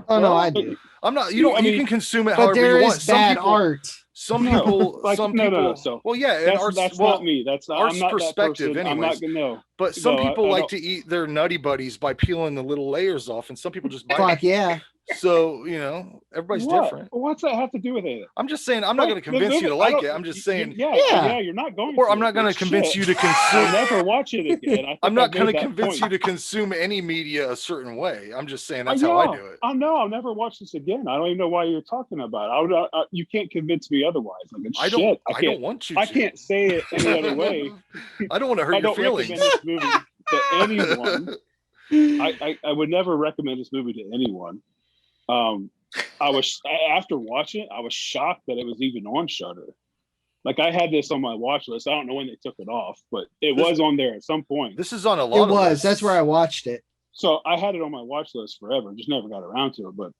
D: Oh no,
C: Well,
D: I do.
B: I'm not. You don't.
C: I
B: you
C: mean,
B: can consume it
D: But
B: however
D: there
B: you want.
D: is bad art.
B: Some
C: No.
B: people.
C: Like,
B: some
C: no,
B: people.
C: no, no, so
B: well, yeah, and art's
C: that's
B: well,
C: not me. That's not.
B: art's
C: I'm not
B: perspective
C: that person. I'm
B: anyways.
C: not gonna know.
B: But some
C: No,
B: people
C: I
B: like
C: don't-
B: to eat their nutty buddies by peeling the little layers off, and some people just bite
D: Fuck
B: it.
D: yeah.
B: So everybody's
C: What?
B: different.
C: What's that have to do with it?
B: I'm just saying. I'm not going to
C: Right,
B: convince you to
C: I
B: like
C: don't-
B: it. I'm just saying.
C: Yeah, you're not going.
B: Or
C: to.
B: I'm not going to convince you to consume.
C: I'll never watch it again. I think
B: I'm not
C: I made
B: going to
C: that
B: convince
C: point.
B: you to consume any media a certain way. I'm just saying that's
C: Yeah,
B: how I do it.
C: I know. I'll never watch this again. I don't even know why you're talking about it. You can't convince me otherwise. Like it's
B: I
C: shit.
B: don't.
C: I
B: I
C: can't.
B: don't want you to.
C: I can't say it any other way.
B: I don't want to hurt
C: I
B: your
C: don't
B: feelings.
C: recommend this movie to anyone. I would never recommend this movie to anyone. After watching it, I was shocked that it was even on Shudder. Like I had this on my watch list. I don't know when they took it off, but it was on there at some point.
B: This is on a lot.
D: It
B: of
D: was.
B: lists.
D: That's where I watched it.
C: So I had it on my watch list forever. Just never got around to it. But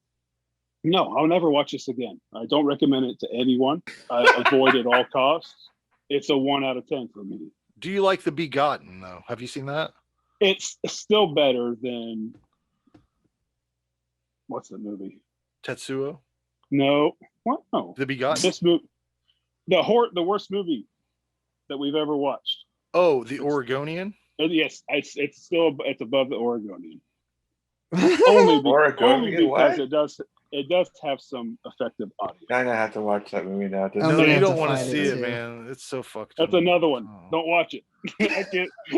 C: no, I'll never watch this again. I don't recommend it to anyone. I avoid at all costs. It's a 1 out of 10 for me.
B: Do you like The Begotten though? Have you seen that?
C: It's still better than what's the movie?
B: Tetsuo?
C: No, what? No.
B: The Begotten?
C: This movie, the worst movie that we've ever watched.
B: Oh, The Oregonian?
C: Yes, it's above the Oregonian.
E: Oregonian,
C: Only because
E: what?
C: it does have some effective audio.
E: I'm gonna have to watch that movie now.
D: I'm
B: No,
D: gonna
B: you
D: have
B: don't
D: to
B: want to
D: find
B: see
D: it,
B: it,
D: too.
B: man. It's so fucked
C: That's
B: up.
C: another one.
B: Oh.
C: Don't watch it.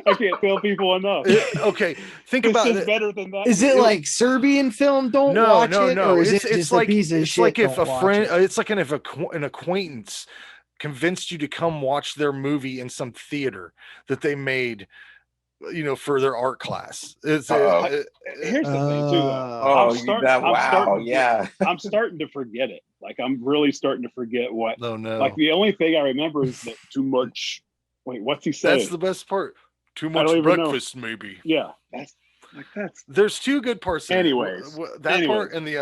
C: I can't tell people enough.
B: Okay, think
C: It's
B: about
C: just
B: it.
C: better than that.
D: Is it like Serbian film? Don't
B: No,
D: watch
B: no,
D: it,
B: no.
D: or is
B: It's
D: it just
B: like
D: a piece of
B: it's
D: shit?
B: like if
D: Don't
B: a
D: watch
B: friend.
D: it?
B: It's like if an acquaintance convinced you to come watch their movie in some theater that they made, for their art class. It's
E: Uh-oh.
C: Here's the thing too. Though.
E: Oh,
C: I'm
E: yeah.
C: I'm starting to forget it. Like I'm really starting to forget what.
B: no, no.
C: Like the only thing I remember is that too much. Wait, what's he saying?
B: That's the best part. Too
C: I
B: much
C: don't even know.
B: breakfast, maybe.
C: Yeah, that's.
B: There's two good parts. There.
C: Anyways.
B: That part and the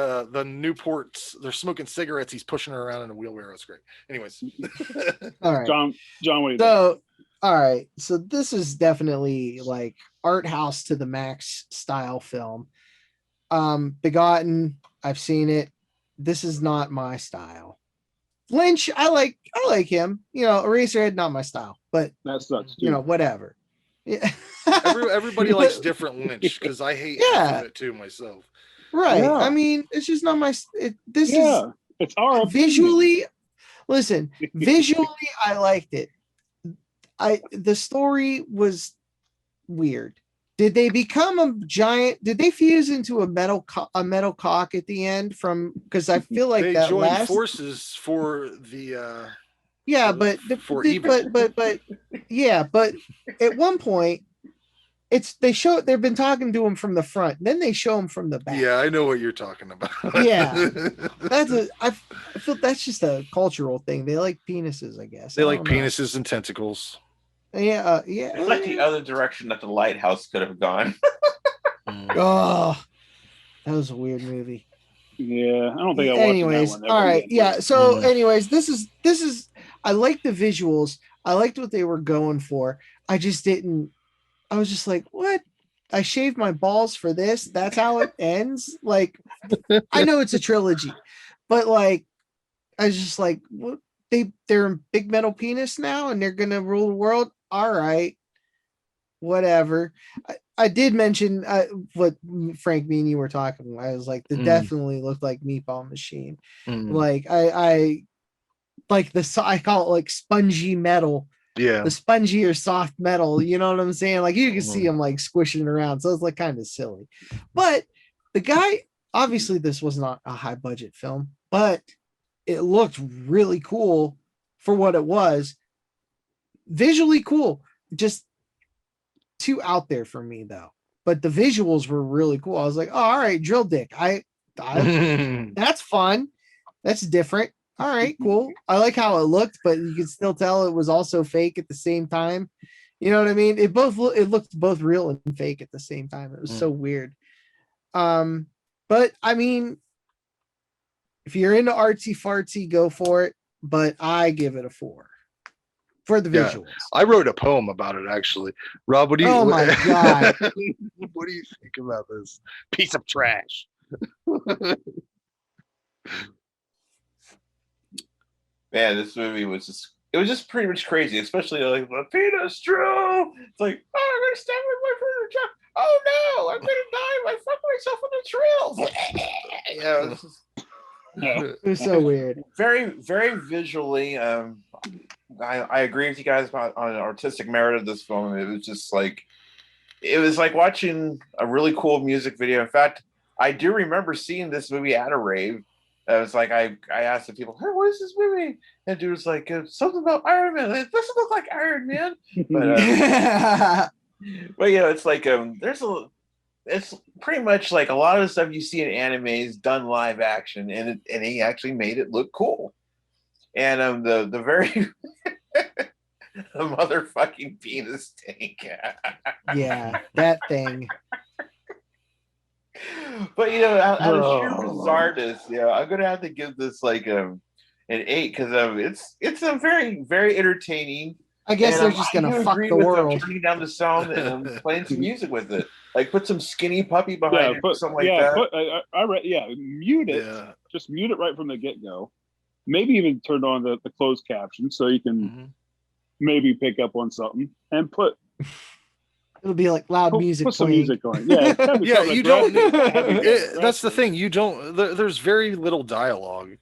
B: Newports. They're smoking cigarettes. He's pushing her around in a wheelbarrow. It's great. Anyways.
D: All right.
C: John, what do you think?
D: So, all right. So this is definitely like art house to the max style film. Begotten, I've seen it. This is not my style. Lynch, I like him. Eraserhead, not my style, but
C: That sucks too.
D: whatever. Yeah.
B: Everybody likes different Lynch because I hate half of it too myself.
D: Right.
C: Yeah.
D: I mean, it's just not my. This
C: yeah, it's our
D: is visually. Listen, visually, I liked it. The story was weird. Did they become a giant? Did they fuse into a metal cock at the end? Because I feel like
B: They
D: that
B: joined
D: last.
B: forces for the.
D: Yeah,
B: for-
D: but
B: for evil.
D: but yeah, but at one point, they've been talking to him from the front, then they show him from the back.
B: Yeah, I know what you're talking about.
D: Yeah. I feel that's just a cultural thing. They like penises, I guess.
B: They
D: I
B: like
D: don't know.
B: penises and tentacles.
D: Yeah, yeah.
E: It's like the other direction that the lighthouse could have gone.
D: Oh, that was a weird movie.
C: Yeah, I don't think I watched
D: Anyways,
C: that one.
D: all right, yeah. So,
B: Mhm.
D: anyways, this is. I like the visuals. I liked what they were going for. I just didn't. I was just like, what? I shaved my balls for this. That's how it ends. Like, I know it's a trilogy, but like, I was just like, what? They're a big metal penis now, and they're gonna rule the world. All right, whatever. I did mention what Frank, me and you were talking about. I was like, they definitely looked like Meatball Machine.
B: Mm.
D: Like I like I call it like spongy metal,
B: Yeah.
D: the spongy or soft metal. You know what I'm saying? Like you can see him like squishing around, so it's like kind of silly. But the guy, obviously, this was not a high budget film, but it looked really cool for what it was. Visually cool, just too out there for me though. But the visuals were really cool. I was like, oh, all right, drill dick. I that's fun. That's different. All right, cool. I like how it looked, but you could still tell it was also fake at the same time. You know what I mean? It looked both real and fake at the same time. It was so weird. But I mean, if you're into artsy fartsy, go for it. But I give it a 4 for the
B: Yeah.
D: visuals.
B: I wrote a poem about it actually. Rob, what do you?
D: Oh my God.
B: What do you think about this piece of trash?
E: Man, this movie was just pretty much crazy, especially like the penis Drew. It's like, oh, I'm gonna stab my boyfriend in the job. Oh no, I'm gonna die if I fuck myself in the trails. Yeah, it's just
D: It was so weird.
E: very, very visually. I agree with you guys on the artistic merit of this film. It was like watching a really cool music video. In fact, I do remember seeing this movie at a rave. It was like I asked the people, "Hey, what is this movie?" And dude was like, "Something about Iron Man." It doesn't look like Iron Man, but it's like it's pretty much like a lot of the stuff you see in animes done live action, and he actually made it look cool. And the very the motherfucking penis tank.
D: Yeah, that thing.
E: But out of sheer bizarreness, I'm gonna have to give this like an 8 because it's a very, very entertaining.
D: I guess
E: And
D: they're just gonna fuck the world.
E: Turning down the sound and playing some music with it, like put some skinny puppy behind it, or something like that.
C: I read. Yeah, mute it.
B: Yeah.
C: Just mute it right from the get go. Maybe even turn on the closed caption so you can maybe pick up on something and put.
D: It'll be like loud music.
C: Put some
D: playing.
C: music on. Yeah,
B: Yeah, you don't.
C: That's
B: That's the thing. You don't. There's very little dialogue.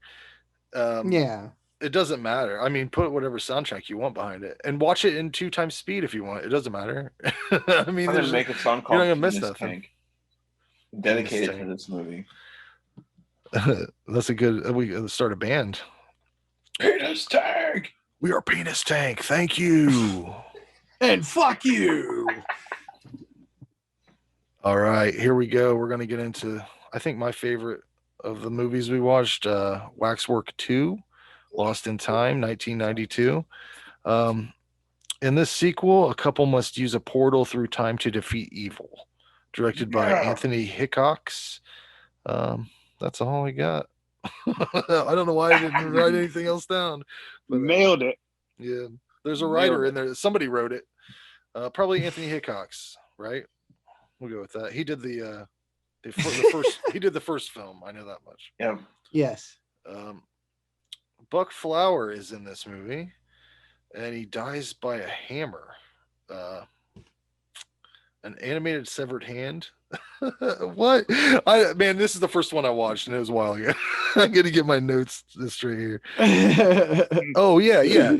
D: Yeah.
B: It doesn't matter. I mean, put whatever soundtrack you want behind it, and watch it in 2 times speed if you want. It doesn't matter. I mean,
E: I'm gonna make a song called
B: you're not gonna miss
E: Penis
B: nothing.
E: Tank, dedicated
B: Penis
E: to this movie.
B: That's a good. We start a band.
E: Penis Tank.
B: We are Penis Tank. Thank you.
D: And fuck you.
B: All right, here we go. We're gonna get into, I think, my favorite of the movies we watched, Waxwork 2, Lost in Time, 1992. In this sequel, a couple must use a portal through time to defeat evil. Directed by Anthony Hickox. That's all I got. I don't know why I didn't write anything else down. But,
C: nailed it.
B: Yeah, there's a writer in there. Somebody wrote it. Probably Anthony Hickox, right? We'll go with that. He did the first. He did the first film. I know that much.
E: Yeah.
D: Yes.
B: Buck Flower is in this movie, and he dies by a hammer. An animated severed hand. What? Man, this is the first one I watched, and it was a while ago. I'm gonna get my notes straight here. Oh yeah.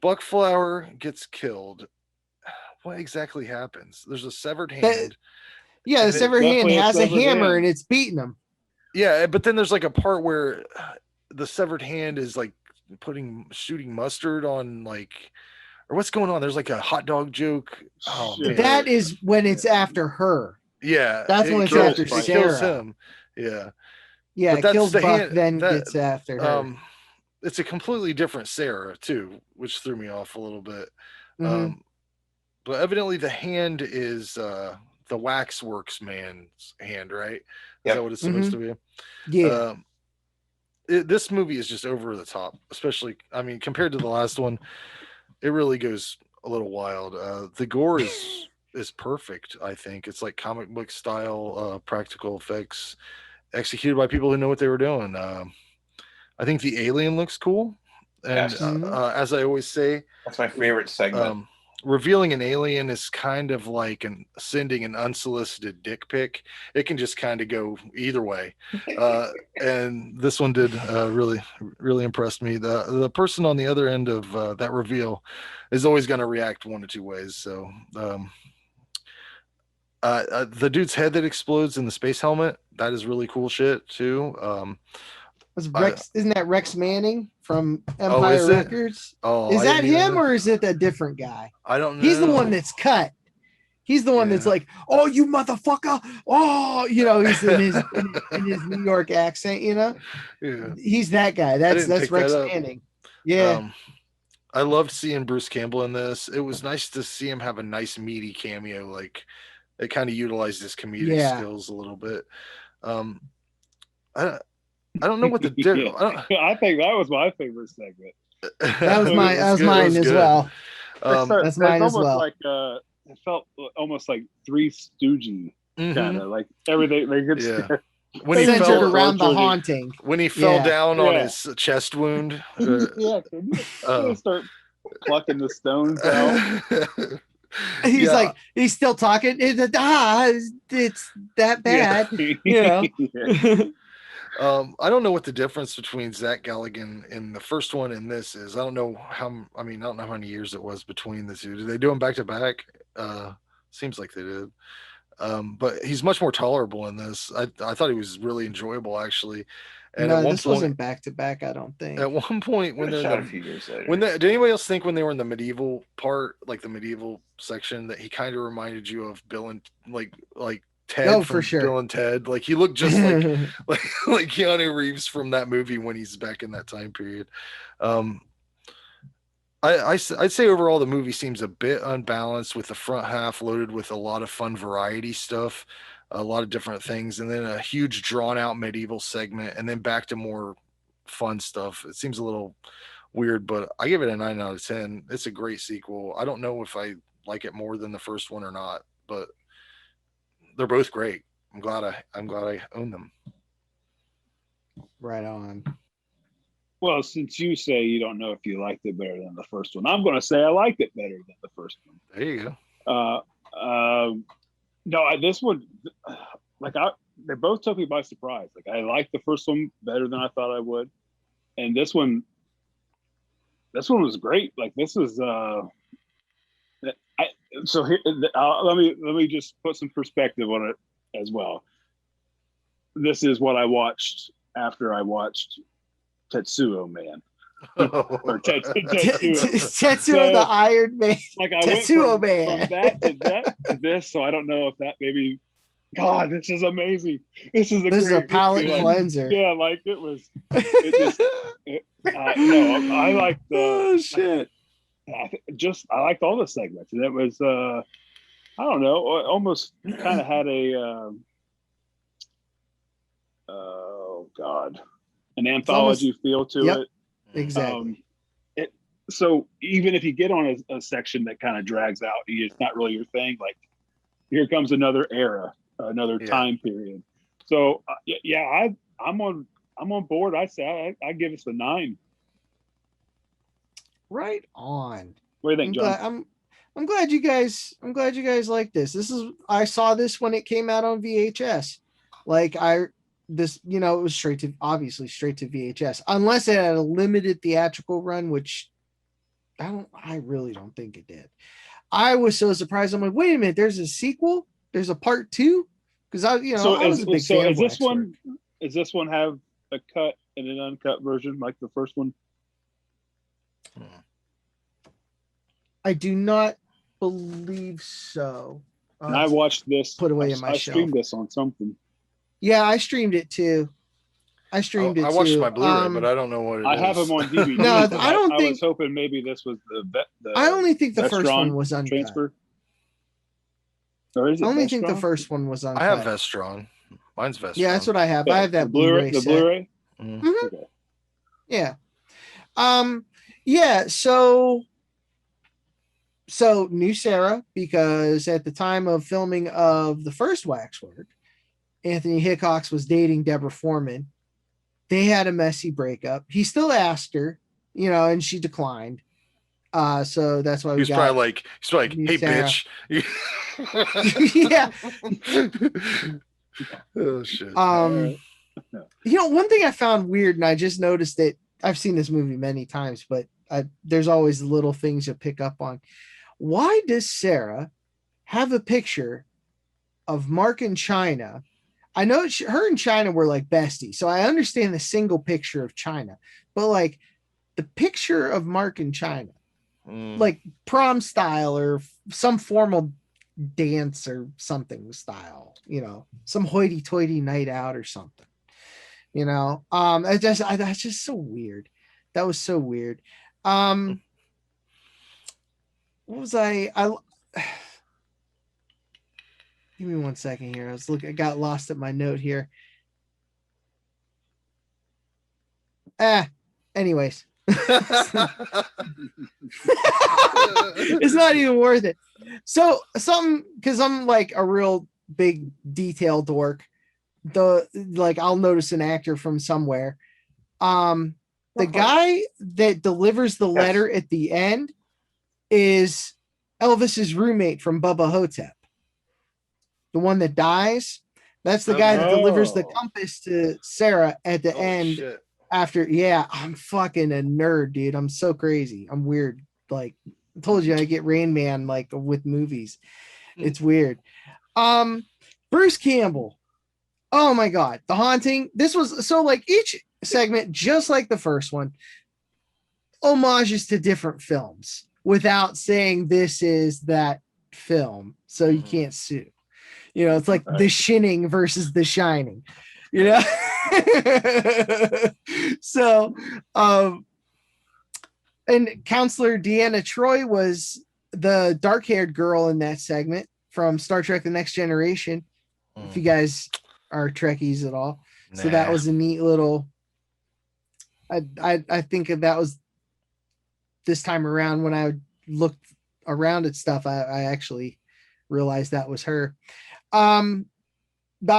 B: Buck Flower gets killed. What exactly happens? There's a severed hand.
D: The severed hand has a hammer
C: hand.
D: and it's beating him.
B: Yeah, but then there's like a part where the severed hand is like shooting mustard on like, or what's going on? There's like a hot dog joke. Oh, man.
D: That is when it's after her.
B: Yeah,
D: That's when it's after Sarah.
B: It kills him. Yeah.
D: Yeah,
B: But
D: it kills
B: that's the
D: Buck,
B: hand-
D: then
B: that-
D: gets after her.
B: It's a completely different Sarah too, which threw me off a little bit.
D: Mhm.
B: But evidently the hand is the Waxworks man's hand, right? Is
E: Yep.
B: that what it's supposed to be?
D: Yeah.
B: This movie is just over the top, especially, I mean, compared to the last one, it really goes a little wild. The gore is perfect, I think. It's like comic book style practical effects executed by people who know what they were doing. I think the alien looks cool. And
E: Yes.
B: as I always say,
E: That's my favorite segment.
B: Revealing an alien is kind of like sending an unsolicited dick pic. It can just kind of go either way. And this one did really, really impressed me. The person on the other end of that reveal is always going to react 1 of 2 ways. So the dude's head that explodes in the space helmet, that is really cool shit too.
D: Was Rex, isn't that Rex Manning from
B: is
D: Empire
B: it?
D: Records?
B: Oh,
D: Is
B: I
D: that
B: didn't even
D: him
B: know.
D: or is it a different guy?
B: I don't know.
D: He's the one that's cut. He's the one that's
B: Yeah.
D: like, "Oh, you motherfucker!" Oh, he's in his New York accent.
B: Yeah.
D: He's that guy.
B: I
D: That's
B: didn't pick
D: Rex
B: that up.
D: Manning. Yeah,
B: I loved seeing Bruce Campbell in this. It was nice to see him have a nice meaty cameo. Like it kind of utilized his comedic
D: Yeah.
B: skills a little bit. Um, I I don't know what the
C: Yeah.
B: I
C: I think that was my favorite segment.
D: that was
B: It
D: that was
B: good. It
D: mine
B: was
D: as
B: good.
D: well.
B: Um,
D: That's mine
C: It's
D: as
C: almost
D: well.
C: like it felt almost like Three Stooges kind
B: mhm.
C: of like everything they could
B: Yeah.
C: say.
B: When he
D: Centered
B: fell
D: around the
C: tortured.
D: haunting.
B: when he fell
D: Yeah.
B: down on
C: Yeah.
B: his chest wound.
C: Yeah,
B: Uh,
C: they start plucking the stones out.
D: He's
B: yeah,
D: like, he's still talking. It's that bad.
C: Yeah.
B: I don't know what the difference between Zach Galligan in the first one and this is. I don't know how. I mean, I don't know how many years it was between the two. Did they do them back to back? Seems like they did. But he's much more tolerable in this. I thought he was really enjoyable actually. And
D: No, this wasn't back to back. I don't think.
B: at one point when
E: When
B: they're
E: shot a
B: in
E: few years later.
B: did anybody else think when they were in the medieval part, like the medieval section, that he kind of reminded you of Bill and like Ted
D: Oh,
B: from
D: for sure.
B: Bill and Ted? Like he looked just like Keanu Reeves from that movie when he's back in that time period. Um, I'd say overall the movie seems a bit unbalanced with the front half loaded with a lot of fun variety stuff, a lot of different things, and then a huge drawn out medieval segment, and then back to more fun stuff. It seems a little weird, but I give it a 9 out of 10. It's a great sequel. I don't know if I like it more than the first one or not, but they're both great. I'm glad I own them.
D: Right on.
C: Well, since you say you don't know if you liked it better than the first one, I'm going to say I liked it better than the first one.
B: There you go.
C: No, this one, they both took me by surprise. Like I liked the first one better than I thought I would, and this one was great. Like this was, so here, let me just put some perspective on it as well. This is what I watched after I watched Tetsuo Man. Or Tetsuo.
D: Tetsuo the Iron Man.
C: Like I
D: Tetsuo
C: went
D: Man.
C: from that to this, so I don't know if that maybe. God, this is amazing. This is a
D: palate
C: like,
D: cleanser.
C: Yeah, like it was. No, I like the.
D: Oh shit!
C: I liked all the segments, and it was. I don't know. Almost kind of had a. Oh God, an anthology feel to
D: yep.
C: it.
D: Exactly.
C: So even if you get on a section that kind of drags out, it's not really your thing. Like here comes another era, another time period. So yeah, I'm on board. I say I give us a 9.
D: Right on.
C: What do you think, John?
D: I'm glad you guys like this. I saw this when it came out on VHS. Like it was obviously straight to VHS, unless it had a limited theatrical run, which I really don't think it did. I was so surprised. I'm like, wait a minute, there's a sequel? There's a part 2? Because I was a big fan of Waxwork.
C: Does this one have a cut and an uncut version like the first one?
D: I do not believe so.
C: And I watched this.
D: Put away in my
C: I
D: shelf.
C: streamed this on something.
D: Yeah, I streamed it too. I
B: watched my Blu-ray, but I don't know what it is.
C: I have them on DVD.
D: No, I don't think.
C: I was hoping maybe this was the
D: I only think the first
C: Vestron
D: one was uncut.
C: transfer. Or is it
D: I only
C: Vestron?
D: think the first one was uncut.
B: I have Vestron. Mine's Vestron.
D: Yeah, that's what I have. I have that
C: the Blu-ray. The
D: set.
C: Blu-ray.
D: Mm-hmm.
C: Okay.
D: Yeah. Yeah. So knew Sarah because at the time of filming of the first Waxwork, Anthony Hickox was dating Deborah Foreman. They had a messy breakup. He still asked her, and she declined. So that's why
B: he's probably like, hey,
D: Sarah.
B: bitch.
D: Yeah.
B: Oh shit.
D: One thing I found weird, and I just noticed it. I've seen this movie many times, but there's always little things you pick up on. Why does Sarah have a picture of Mark and China? I know her and China were like besties, so I understand the single picture of China, but like the picture of Mark and China, like prom style or some formal dance or something style, some hoity-toity night out or something, that's just so weird. That was so weird. What was I give me 1 second here. I got lost at my note here. Anyways. It's not even worth it. So because I'm like a real big detail dork, I'll notice an actor from somewhere. The guy that delivers the letter at the end is Elvis's roommate from Bubba Hotep. The one that dies, that's the guy that delivers the compass to Sarah at the end.
B: Shit.
D: After, I'm fucking a nerd, dude. I'm so crazy. I'm weird. Like I told you, I get Rain Man like with movies. It's weird. Bruce Campbell. Oh my God. The Haunting. This was so like each segment, just like the first one, homages to different films without saying this is that film. So you can't sue. It's like The Shining versus The Shining. So and Counselor Deanna Troi was the dark-haired girl in that segment from Star Trek The Next Generation, if you guys are Trekkies at all. So that was a neat little I think that was this time around when I looked around at stuff, I actually realized that was her. I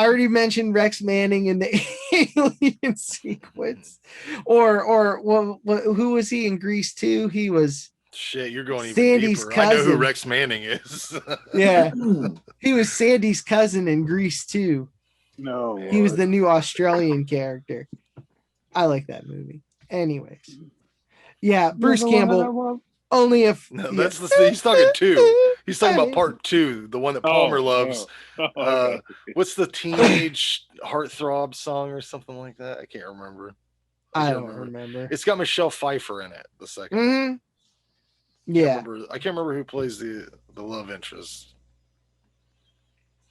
D: already mentioned Rex Manning in the alien sequence, or who was he in Grease 2? He was
B: shit. You're going even
D: Sandy's
B: deeper.
D: cousin.
B: I know who Rex Manning is.
D: Yeah, he was Sandy's cousin in Grease 2.
C: No,
D: he was the new Australian character. I like that movie. Anyways, yeah, Bruce Campbell. Only if
B: that's he's talking 2. He's talking about part 2, the one that Palmer loves. What's the teenage heartthrob song or something like that? I can't remember.
D: I don't remember.
B: It's got Michelle Pfeiffer in it. The second.
D: Mm-hmm. Yeah,
B: I can't remember who plays the love interest.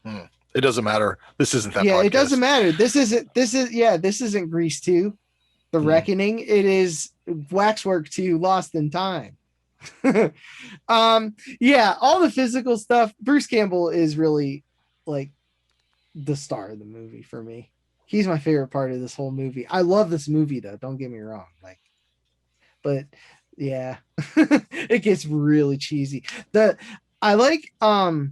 B: It doesn't matter. This isn't that.
D: Yeah,
B: podcast.
D: It doesn't matter. This isn't Grease 2, The Reckoning. It is Waxwork 2, Lost in Time. All the physical stuff. Bruce Campbell is really like the star of the movie for me. He's my favorite part of this whole movie. I love this movie though, don't get me wrong, but yeah, it gets really cheesy. I like the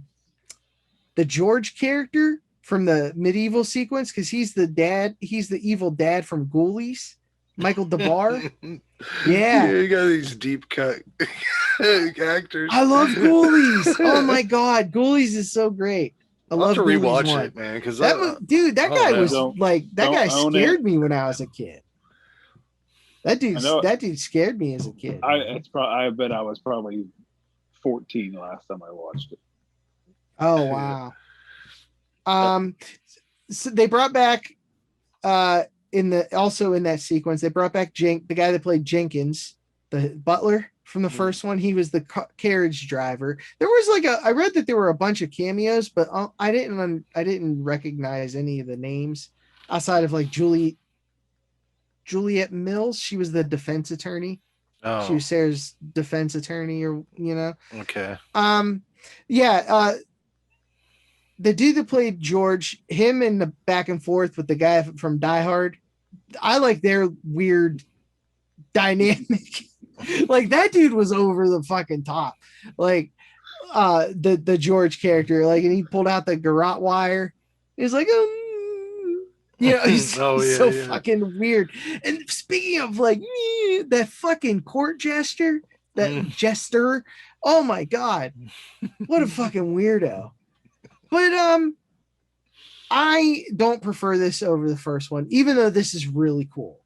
D: George character from the medieval sequence because he's the evil dad from Ghoulies. Michael DeBar. Yeah,
B: you got these deep cut actors.
D: I love Ghoulies. Oh my God, Ghoulies is so great. I love
B: to
D: Ghoulies
B: rewatch
D: 1.
B: it, man. Because
D: that guy was that guy scared me when I was a kid. That dude scared me as a kid.
C: I bet I was probably 14 last time I watched it.
D: Oh wow. So they brought back in that sequence, they brought back the guy that played Jenkins, the butler from the first one. He was the carriage driver. There was I read that there were a bunch of cameos, but I didn't recognize any of the names outside of like Juliet Mills. She was the defense attorney.
B: Oh.
D: She was Sarah's defense attorney,
B: Okay.
D: The dude that played George, him in the back and forth with the guy from Die Hard, I like their weird dynamic. Like that dude was over the fucking top. Like the George character, and he pulled out the garrote wire. He's like, he's fucking weird. And speaking of that fucking court jester, jester, oh my God, what a fucking weirdo. But I don't prefer this over the first one, even though this is really cool.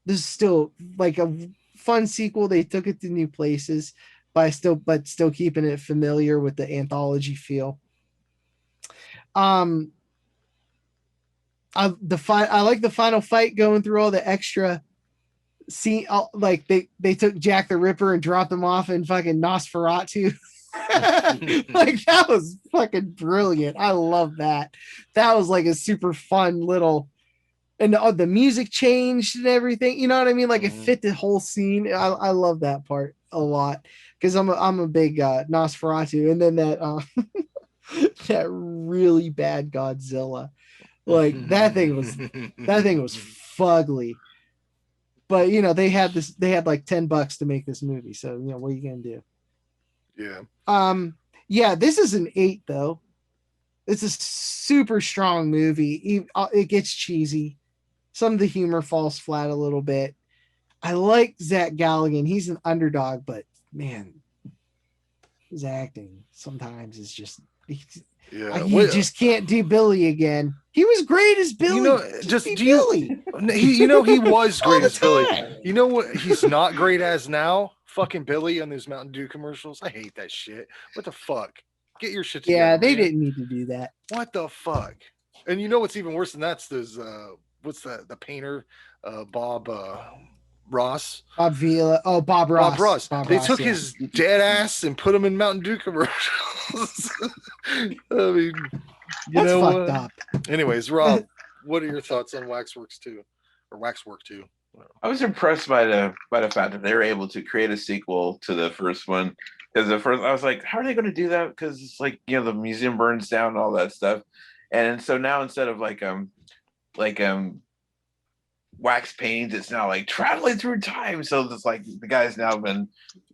D: This is still like a fun sequel. They took it to new places, but still keeping it familiar with the anthology feel. I like the final fight, going through all the extra scene. Like they took Jack the Ripper and dropped him off in fucking Nosferatu. Like that was fucking brilliant. I love that. That was like a super fun little, and the music changed and everything. You know what I mean? Like it fit the whole scene. I love that part a lot because I'm a big Nosferatu, and then that that really bad Godzilla. Like that thing was fugly. But you know, they had like $10 to make this movie. So you know, what are you gonna do?
B: Yeah.
D: Yeah, this is an 8 though. It's a super strong movie. It gets cheesy. Some of the humor falls flat a little bit. I like Zach Galligan. He's an underdog, but man, his acting sometimes is just you just can't do Billy again. He was great as Billy.
B: You know, Billy. He was great as Billy. You know what? He's not great as now. Fucking Billy on those Mountain Dew commercials. I hate that shit. What the fuck? Get your shit together.
D: Yeah, they
B: man.
D: didn't need to do that.
B: What the fuck? And you know what's even worse than that's those what's that? The painter, Bob Ross.
D: Bob Vila. Oh, Bob Ross.
B: Bob Ross. They took
D: yeah.
B: his dead ass and put him in Mountain Dew commercials. I mean,
D: That's fucked up.
B: Anyways, Rob, what are your thoughts on Waxworks 2 or Waxwork 2?
E: I was impressed by the fact that they were able to create a sequel to the first one. Because the first, I was like, how are they going to do that? Because it's like, you know, the museum burns down and all that stuff. And so now instead of like wax paintings, it's now like traveling through time. So it's like the guy's now been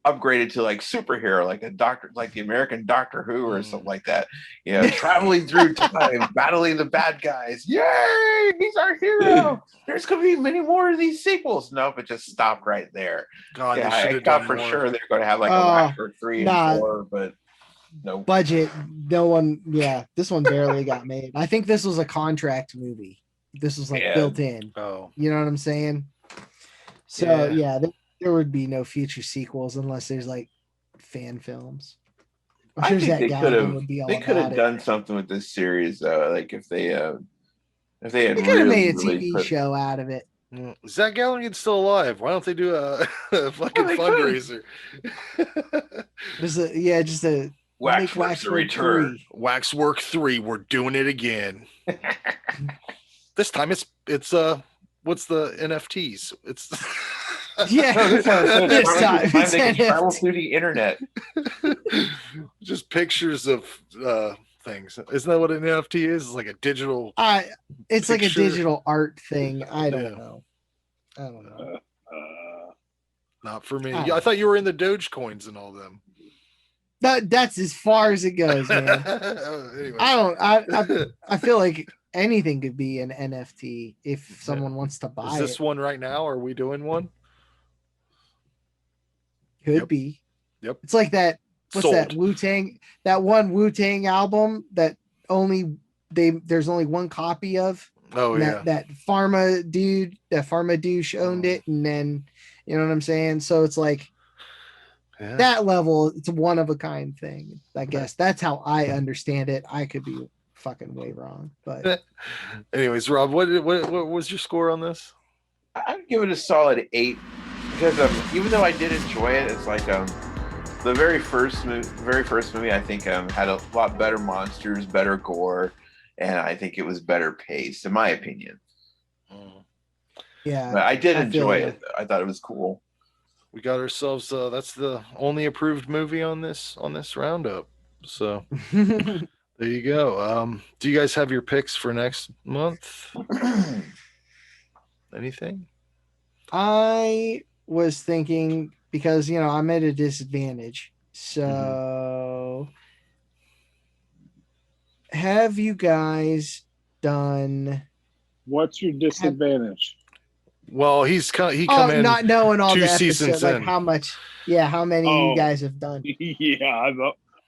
E: upgraded to like superhero, like a doctor, like the American Doctor Who or something like that. You know, traveling through time, battling the bad guys. Yay! He's our hero. There's gonna be many more of these sequels. Nope, it just stopped right there.
B: God,
E: yeah, I thought for sure they're going to have like a Waxwork 3 and 4, but no
D: budget. No one. Yeah, this one barely got made. I think this was a contract movie. This was like built in.
B: Oh,
D: you know what I'm saying? So yeah, there would be no future sequels unless there's like fan films.
E: I think they could have done something with this series though. Like if they had
D: could have made a TV show out of it.
B: Zach Galligan's still alive. Why don't they do a fucking fundraiser?
D: Just a
E: Waxwork's return.
B: Waxwork 3. We're doing it again. This time it's what's the NFTs? It's
D: this time
E: they can travel through the internet.
B: Just pictures of things. Isn't that what an NFT is? It's like a digital.
D: It's like a digital art thing. I don't know.
B: Not for me. I thought you were in the Dogecoins and all them.
D: That's as far as it goes, man.
B: Anyway.
D: I feel like anything could be an NFT if someone wants to buy it.
B: Is this one right now? Are we doing one?
D: Could be.
B: Yep.
D: It's like that. What's
B: Sold.
D: that Wu-Tang? That one Wu-Tang album that there's only one copy of.
B: Oh yeah.
D: That pharma dude owned it, and then you know what I'm saying. So it's like that level. It's a one of a kind thing. I guess that's how I understand it. I could be fucking way wrong, but
B: anyways, Rob, what was your score on this?
E: I'd give it a solid 8 because even though I did enjoy it, it's like the very first movie I think had a lot better monsters, better gore, and I think it was better paced in my opinion.
D: Yeah,
E: but I did enjoy it. I thought it was cool.
B: We got ourselves that's the only approved movie on this roundup, so there you go. Do you guys have your picks for next month? Anything?
D: I was thinking because I'm at a disadvantage. So have you guys done?
C: What's your disadvantage?
B: Well, he come in
D: not knowing all
B: 2
D: the
B: seasons
D: episodes, like
B: in.
D: how much, how many you guys have done.
C: Yeah,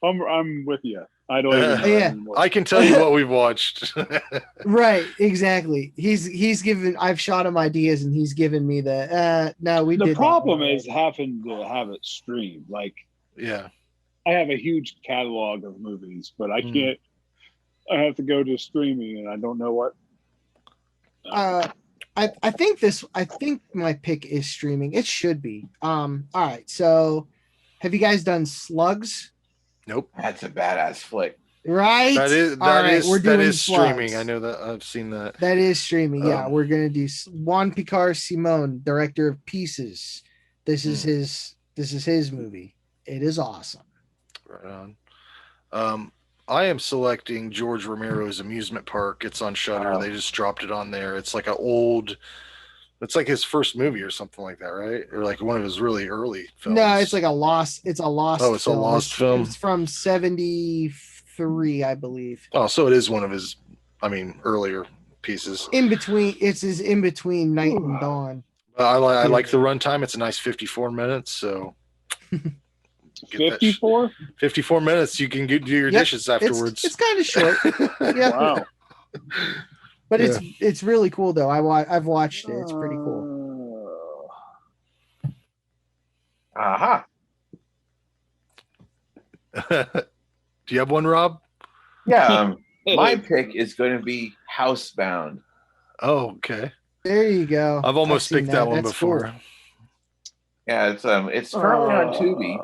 C: I'm with you. I don't even know anymore.
B: I can tell you what we've watched.
D: Right, exactly. He's given. I've shot him ideas, and he's given me the. No, we.
C: The problem is having to have it streamed. Like,
B: yeah,
C: I have a huge catalog of movies, but I can't. I have to go to streaming, and I don't know what.
D: I think my pick is streaming. It should be. All right. So, have you guys done Slugs?
B: Nope.
E: That's a badass flick.
D: Right?
B: That is
D: All right, we're
B: that
D: doing
B: is streaming.
D: Slugs.
B: I know that. I've seen that.
D: That is streaming. Yeah,
B: Um,
D: we're gonna do Juan Picard Simon, director of Pieces. This is his movie. It is awesome.
B: Right on. I am selecting George Romero's Amusement Park. It's on Shudder.
E: Oh.
B: They just dropped it on there. It's like it's like his first movie or something like that, right? Or like one of his really early films.
D: No, it's like a lost. It's a lost.
B: Oh, it's a lost film?
D: It's from 73, I believe.
B: Oh, so it is one of his, earlier pieces.
D: In between, it's his in between Night and Dawn.
B: I like the runtime. It's a nice 54 minutes. So
C: 54?
B: 54 minutes. You can do your dishes afterwards.
D: It's kind of short. Yeah.
C: Wow.
D: But it's really cool though. I've watched it. It's pretty cool.
E: Aha.
B: Do you have one, Rob?
E: Yeah. My pick is going to be Housebound.
B: Oh, okay.
D: There you go.
B: I've almost
D: seen
B: picked that one
D: That's
B: before.
D: cool.
E: Yeah, it's currently on Tubi.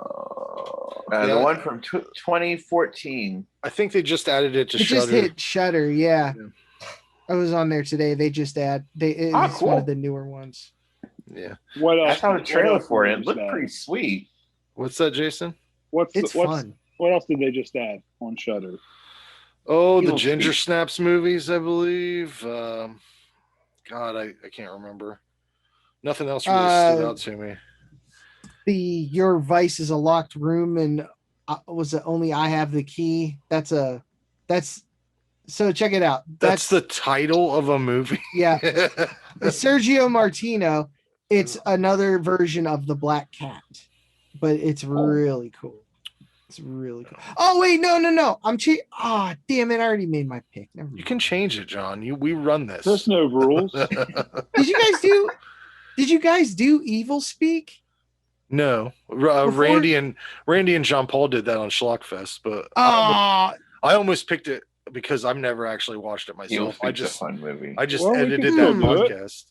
E: The one from 2014.
B: I think they just added it to
D: It
B: Shudder.
D: just hit Shudder. Yeah.
B: Yeah.
D: I was on there today. They just it's
E: cool.
D: one of the newer ones.
B: Yeah.
C: What else?
E: I saw the trailer
C: what else
E: for
C: did
E: it.
C: they
E: It looked
C: just add?
E: pretty sweet.
B: What's that, Jason?
D: It's fun.
C: What else did they just add on Shudder?
B: Oh, the
E: Evil
B: Ginger
E: Speak.
B: Snaps movies, I believe. God, I can't remember. Nothing else really stood out to me.
D: Your vice is a locked room, and was it only I have the key? So check it out.
B: That's the title of a movie.
D: Yeah. It's Sergio Martino. It's another version of the Black Cat, but it's really cool. It's really cool. Oh wait, no. I'm cheating. Oh damn it! I already made my pick. Never mind.
B: You can change it, John. We run this.
C: There's no rules.
D: Did you guys do Evil Speak?
B: No, Randy and Jean Paul did that on Schlockfest, but
D: Oh,
B: I almost picked it because I've never actually watched it
E: Evil
B: myself.
E: Speak's a fun movie.
B: I just
C: Well, we
B: edited
C: can
B: that
C: still do it.
B: podcast.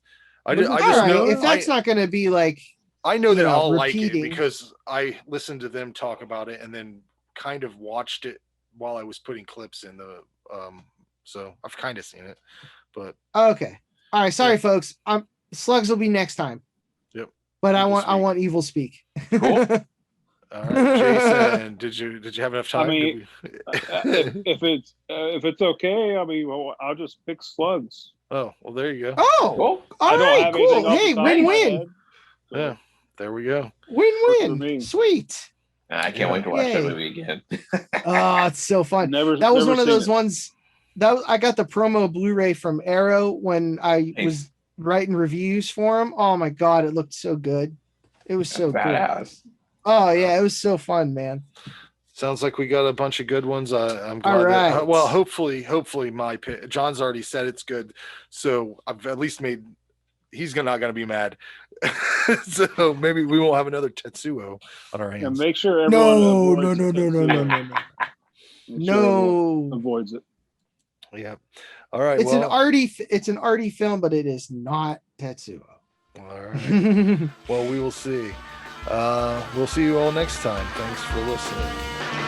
B: I
C: All
B: just
D: all
B: know
D: right. If that's not going to be like,
B: I know that
D: you know,
B: I'll like
D: repeating.
B: it because I listened to them talk about it and then kind of watched it while I was putting clips in the so I've kind of seen it, but
D: okay, all right. Sorry, folks. Slugs will be next time.
B: Yep.
D: But I
B: Evil
D: want
B: Speak.
D: Evil Speak.
E: Cool.
B: all right, Jason, did you have enough time?
C: mean, if it's okay, I'll just pick Slugs.
B: Oh, well, there you go.
D: Oh,
E: Cool.
C: I
D: all
C: don't
D: right,
C: have anything
D: cool.
C: off the
D: Hey,
C: top of my
D: win-win,
C: head, so-
B: Yeah, there we go.
C: Works for me.
D: win-win. Sweet.
E: I can't wait to watch that
D: Yay.
E: movie again.
D: Oh, it's so fun.
C: Never.
D: That was
C: never
D: one of
C: seen
D: those
C: it.
D: ones I got the promo Blu-ray from Arrow when I
E: Nice.
D: was writing reviews for them. Oh my god, it looked so good. It was so good.
E: Badass.
D: Oh yeah, it was so fun, man.
B: Sounds like we got a bunch of good ones. I'm glad.
D: All right.
B: Well, hopefully my pick. John's already said it's good, so I've at least made. He's not going to be mad. So maybe we won't have another Tetsuo on our
C: And
B: hands.
C: make sure everyone
D: No,
C: avoids
D: no,
C: it.
D: no, no, no, no, no.
C: Make sure everyone
D: No.
C: avoids it.
B: Yeah. All right.
D: It's an arty film, but it is not Tetsuo.
B: All right. Well, we will see. We'll see you all next time. Thanks for listening.